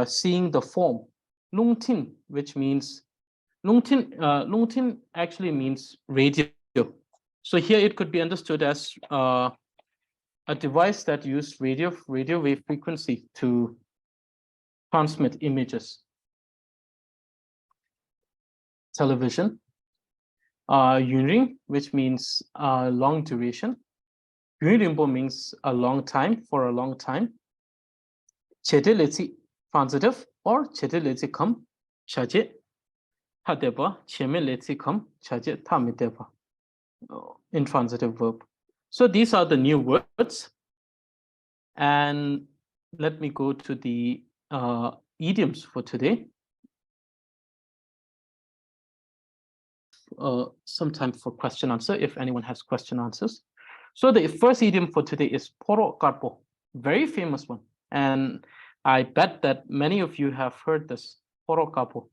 seeing the form. Lungtin, which means lungtin actually means radio. So here it could be understood as a device that uses radio wave frequency to transmit images. Television. Yunring, which means long duration. Yunrimbo means a long time, for a long time. Chedeleti, transitive, or chedeleti come, chaje, hadeba, chemeleti come, chaje, tamideba, intransitive verb. So these are the new words. And let me go to the idioms for today. Some time for question answer if anyone has question answers. So the first idiom for today is poro karpo, very famous one, and I bet that many of you have heard this. Poro karpo,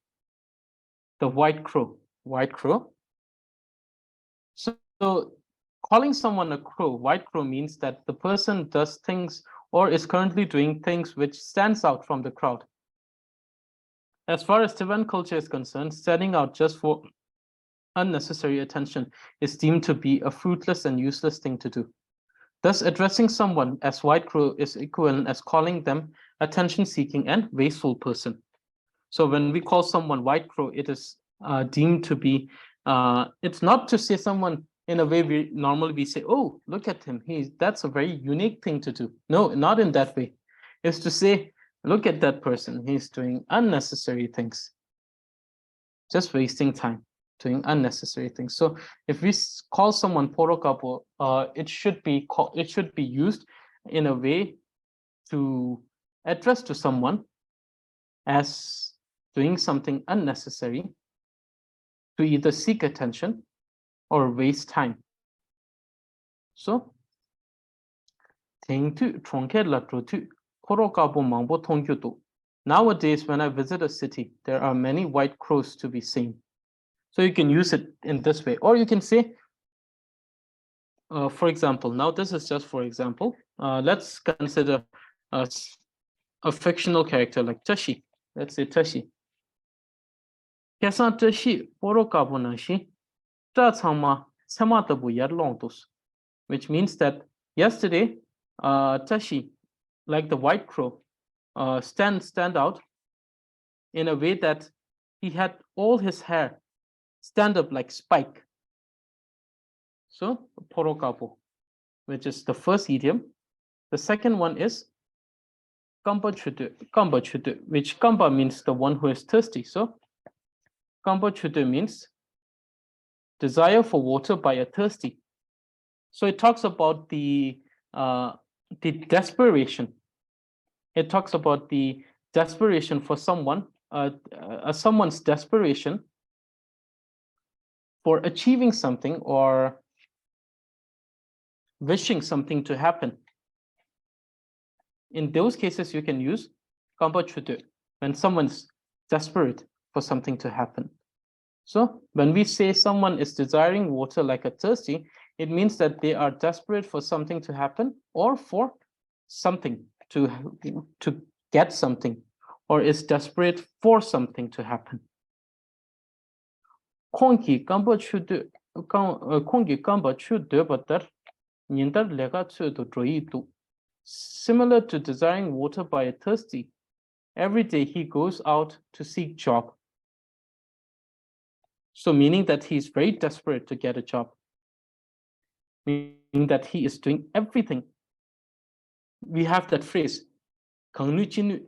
the white crow. White crow. So calling someone a crow, white crow, means that the person does things or is currently doing things which stands out from the crowd. As far as Tibetan culture is concerned, standing out just for unnecessary attention is deemed to be a fruitless and useless thing to do. Thus, addressing someone as white crow is equivalent as calling them attention-seeking and wasteful person. So when we call someone white crow, it is deemed to be, it's not to say someone in a way we normally say, oh, look at him, that's a very unique thing to do. No, not in that way. It's to say, look at that person, he's doing unnecessary things, just wasting time, doing unnecessary things. So if we call someone porokapo, it should be used in a way to address to someone as doing something unnecessary, to either seek attention or waste time. So nowadays, when I visit a city, there are many white crows to be seen. So you can use it in this way, or you can say, for example, now this is just for example, let's consider a fictional character like Tashi. Let's say Tashi. Which means that yesterday, Tashi, like the white crow, stand out in a way that he had all his hair stand up like spike. So porokapo, which is the first idiom. The second one is kamba chudu, which kamba means the one who is thirsty. So kamba chudu means desire for water by a thirsty. So it talks about the desperation. It talks about the desperation for someone, someone's desperation for achieving something or wishing something to happen. In those cases, you can use kamba chudu when someone's desperate for something to happen. So when we say someone is desiring water like a thirsty, it means that they are desperate for something to happen or for something to get something, or is desperate for something to happen. Kongi kamba chudu batar nindar lega chudu droidu. Similar to desiring water by a thirsty, every day he goes out to seek job. So meaning that he's very desperate to get a job, meaning that he is doing everything. We have that phrase, he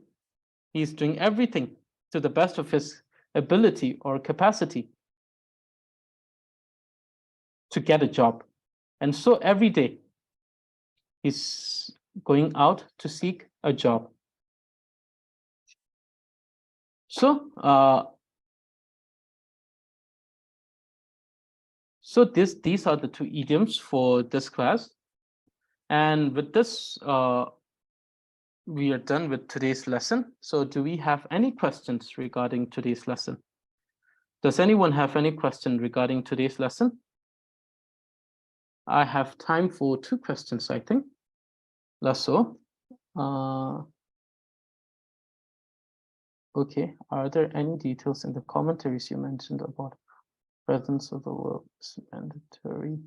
is doing everything to the best of his ability or capacity to get a job. And so every day he's going out to seek a job. So these are the two idioms for this class. And with this, we are done with today's lesson. So do we have any questions regarding today's lesson? Does anyone have any question regarding today's lesson? I have time for 2 questions, I think. Lasso. Okay, are there any details in the commentaries you mentioned about presence of the verb is mandatory?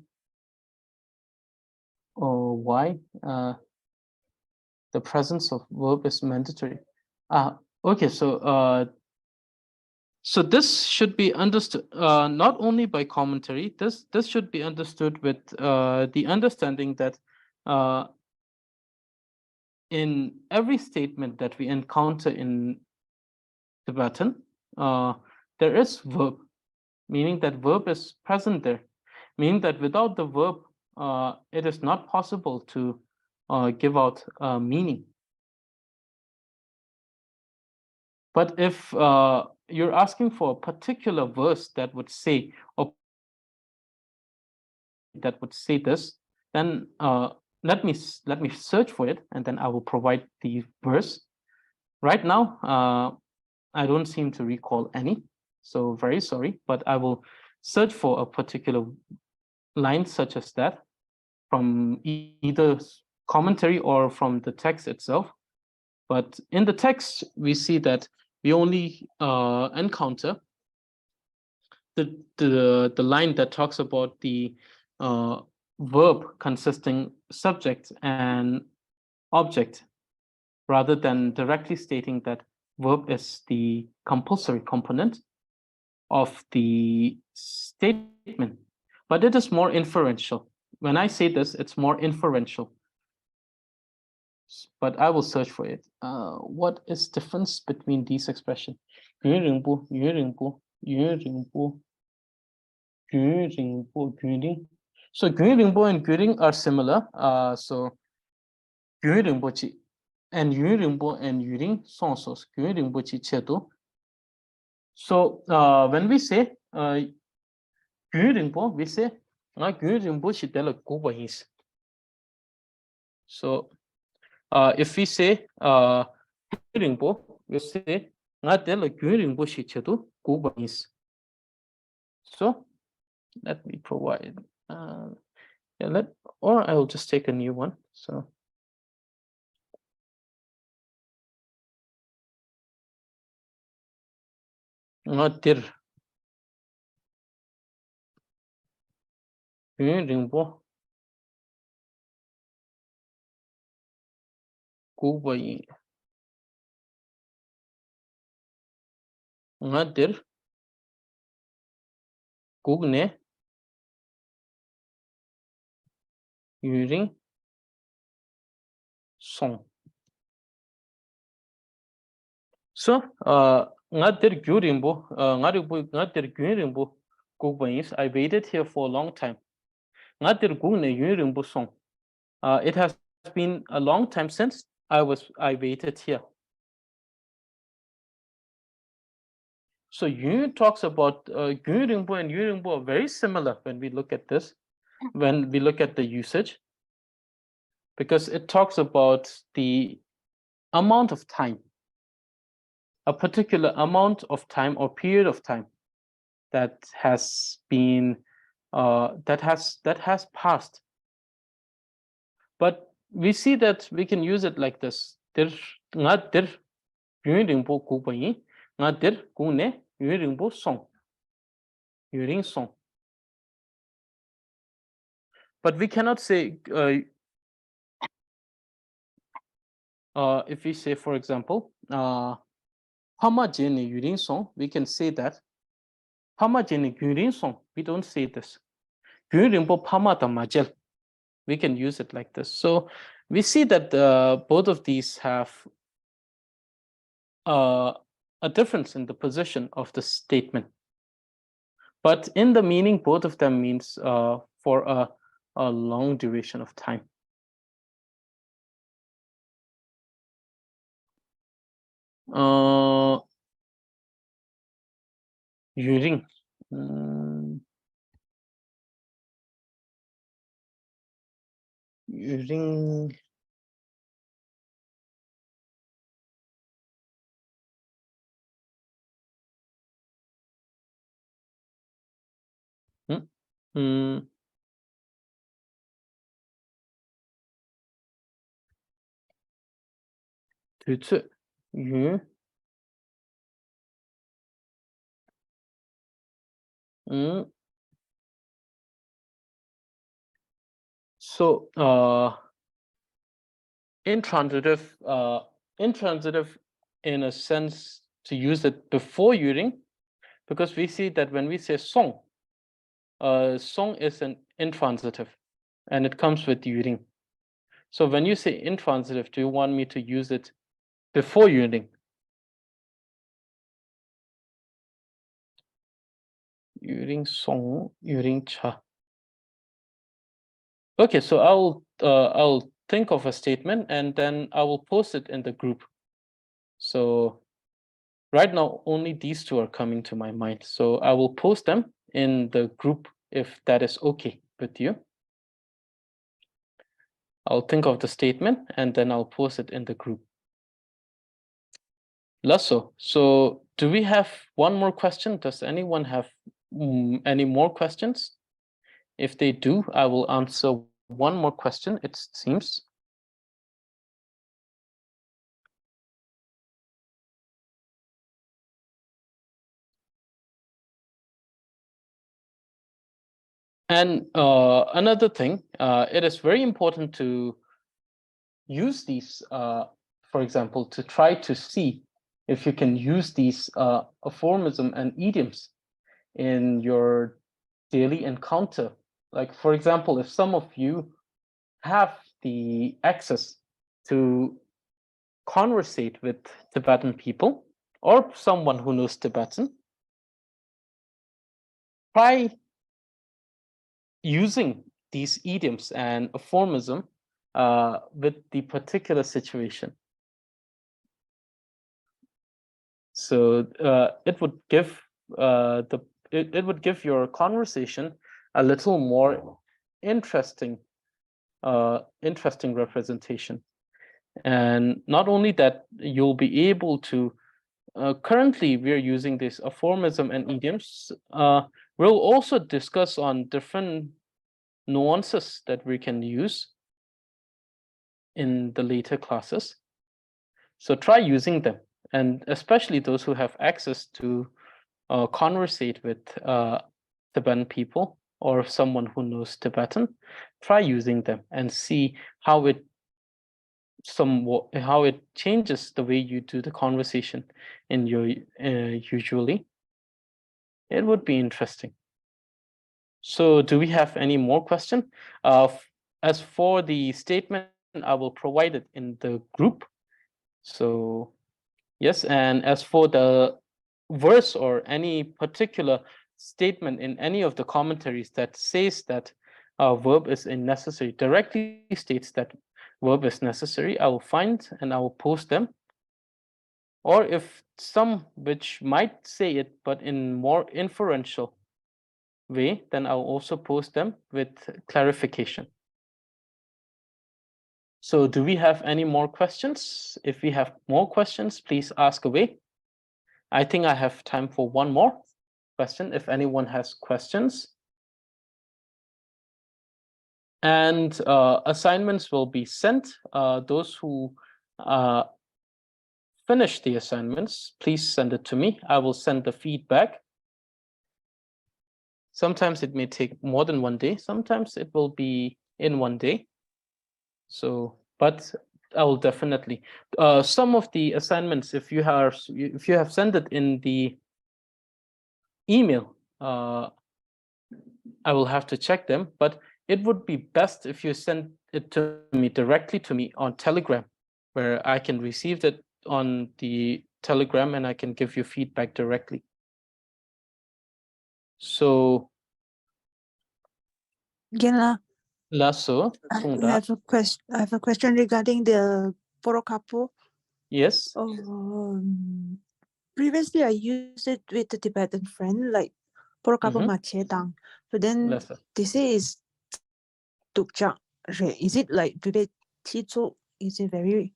Or why the presence of verb is mandatory? Okay, so so this should be understood not only by commentary. This should be understood with the understanding that in every statement that we encounter in Tibetan, there is verb, meaning that verb is present there, meaning that without the verb, it is not possible to give out meaning. But if you're asking for a particular verse that would say, or that would say this, then let me search for it, and then I will provide the verse. Right now, I don't seem to recall any, so very sorry, but I will search for a particular line such as that from either commentary or from the text itself. But in the text, we see that we only encounter the line that talks about the verb consisting subject and object, rather than directly stating that verb is the compulsory component of the statement. But it is more inferential. When I say this, it's more inferential. But I will search for it. What is difference between these expressions? So Gyuringbo and Gyuring are similar. So Gyuringbochi and Gyuringbo and Gyuring sonsos Gyuringbochi chedo. So when we say Gyuringbo, we say Gyuringbochi dela Gubahis. So if we say Gyuringbo, we say dela Gyuringbochi chedo Gubahis. So let me provide yeah, or I will just take a new one. So dir Gyuringbo Gubayi dir Gugne Yuring song. So nga der gyurimbo nga der gyurimbo is I waited here for a long time. Nga der gungne gyurimbo song. It has been a long time since I waited here. So Yun talks about gyurimbo and gyurimbo are very similar when we look at this, when we look at the usage, because it talks about the amount of time, a particular amount of time or period of time that has been that has passed. But we see that we can use it like this. Nga der gyurimbo kubayi, nga der gungne gyurimbo song. Yuring song. But we cannot say if we say, for example, Pama jene yurin song, we can say that. Pama jene yurin song, we don't say this. Gyurimbo pama ta majel. We can use it like this. So we see that both of these have a difference in the position of the statement. But in the meaning, both of them means for a long duration of time. Yuring. Yuring. Tütü. Yu. So intransitive in a sense to use it before yuring, because we see that when we say song, song is an intransitive and it comes with yuring. So when you say intransitive, do you want me to use it before yuring? Yuring song, yuring cha. Okay, so I'll think of a statement and then I will post it in the group. So right now, only these two are coming to my mind. So I will post them in the group if that is okay with you. I'll think of the statement and then I'll post it in the group. Lasso. So do we have one more question? Does anyone have any more questions? If they do, I will answer one more question, it seems. And another thing, it is very important to use these, for example, to try to see if you can use these aphorisms and idioms in your daily encounter. Like, for example, if some of you have the access to conversate with Tibetan people or someone who knows Tibetan, try using these idioms and aphorisms with the particular situation. So it would give it would give your conversation a little more interesting representation. And not only that, you'll be able to currently we're using this aphorism and idioms. We'll also discuss on different nuances that we can use in the later classes. So try using them, and especially those who have access to conversate with Tibetan people or someone who knows Tibetan, try using them and see how it changes the way you do the conversation in your usually. It would be interesting. So do we have any more question? As for the statement I will provide it in the group. So yes, and as for the verse or any particular statement in any of the commentaries that says that verb is necessary, directly states that verb is necessary, I will find and I will post them. Or if some which might say it, but in more inferential way, then I'll also post them with clarification. So do we have any more questions? If we have more questions, please ask away. I think I have time for one more question, if anyone has questions. And assignments will be sent. Those who finish the assignments, please send it to me. I will send the feedback. Sometimes it may take more than one day. Sometimes it will be in one day. So, but I will definitely. Some of the assignments, if you have sent it in the email, I will have to check them. But it would be best if you send it to me directly to me on Telegram, where I can receive it on the Telegram and I can give you feedback directly. So, Lasso, I have a question regarding the porokapo. Yes. Previously, I used it with a Tibetan friend, like porokapo machetang. But then they say it's tukjang. Is it like, do they teach? Is it very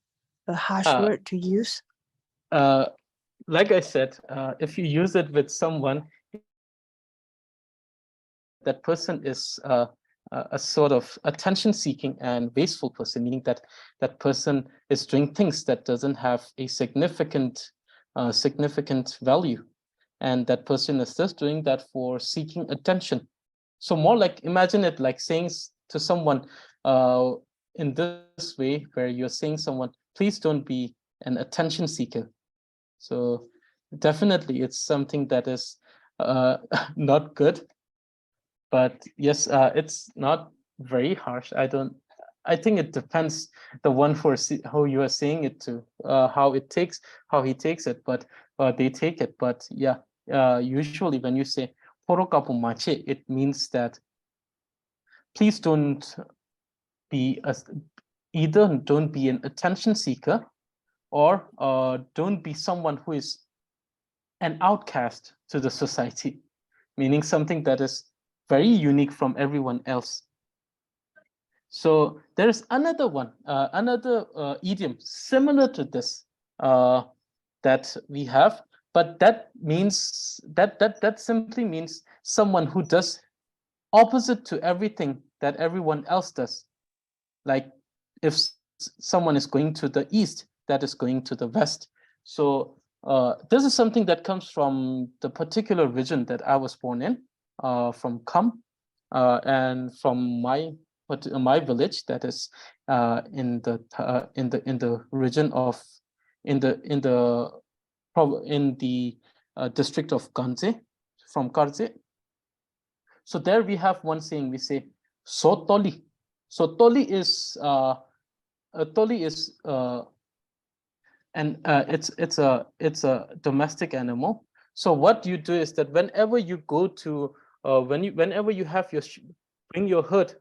a harsh word to use? Like I said, if you use it with someone, it means that person is a sort of attention-seeking and wasteful person, meaning that that person is doing things that doesn't have a significant value, and that person is just doing that for seeking attention. So more like, imagine it like saying to someone in this way, where you're saying someone, please don't be an attention seeker. So definitely it's something that is not good. But yes, it's not very harsh. I think it depends the one for who you are saying it to, how he takes it, but they take it. But yeah, usually when you say porokapu mache, it means that please don't be either don't be an attention seeker, or don't be someone who is an outcast to the society, meaning something that is very unique from everyone else. So there's another one, another idiom similar to this that we have, but that means that simply means someone who does opposite to everything that everyone else does. Like if someone is going to the east, that is going to the west. So this is something that comes from the particular region that I was born in, from Kham, and from my village, that is in the region of in the district of Ganze, from Karze. So there we have one saying, we say sotoli. So toli is and it's a domestic animal. So what you do is that whenever you go to whenever you have bring your herd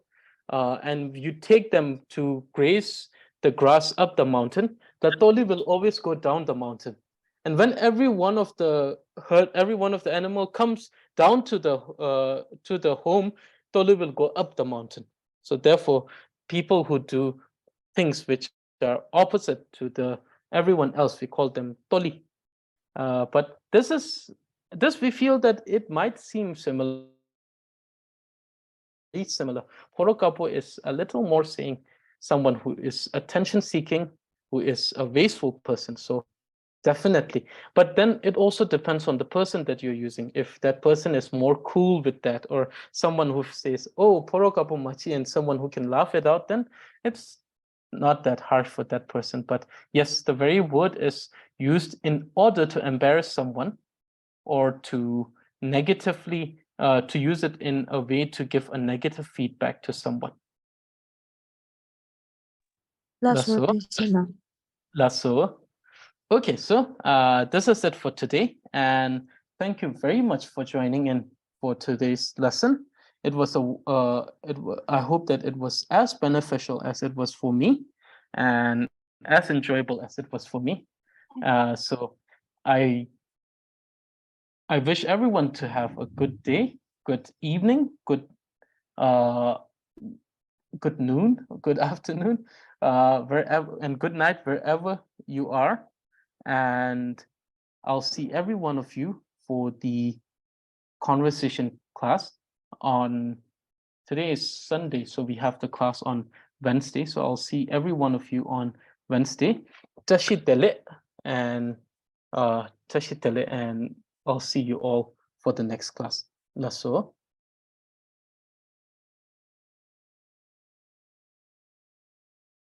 and you take them to graze the grass up the mountain, the toli will always go down the mountain. And when every one of the animal comes down to the home, toli will go up the mountain. So therefore, people who do things which are opposite to the everyone else, we call them toli. But this we feel that it might seem similar, but it's not very similar. Horokapo is a little more saying someone who is attention seeking, who is a wasteful person. So definitely. But then it also depends on the person that you're using. If that person is more cool with that, or someone who says, oh, porokapo machi, and someone who can laugh it out, then it's not that harsh for that person. But yes, the very word is used in order to embarrass someone, or to negatively to use it in a way to give a negative feedback to someone. Lasso. Lasso. Okay, so this is it for today, and thank you very much for joining in for today's lesson. It was I hope that it was as beneficial as it was for me, and as enjoyable as it was for me. So I wish everyone to have a good day, good evening, uh, good noon, good afternoon, wherever, and good night wherever you are. And I'll see every one of you for the conversation class on today is Sunday, so we have the class on Wednesday. So I'll see every one of you on Wednesday. Tashitele and and I'll see you all for the next class. Lasso.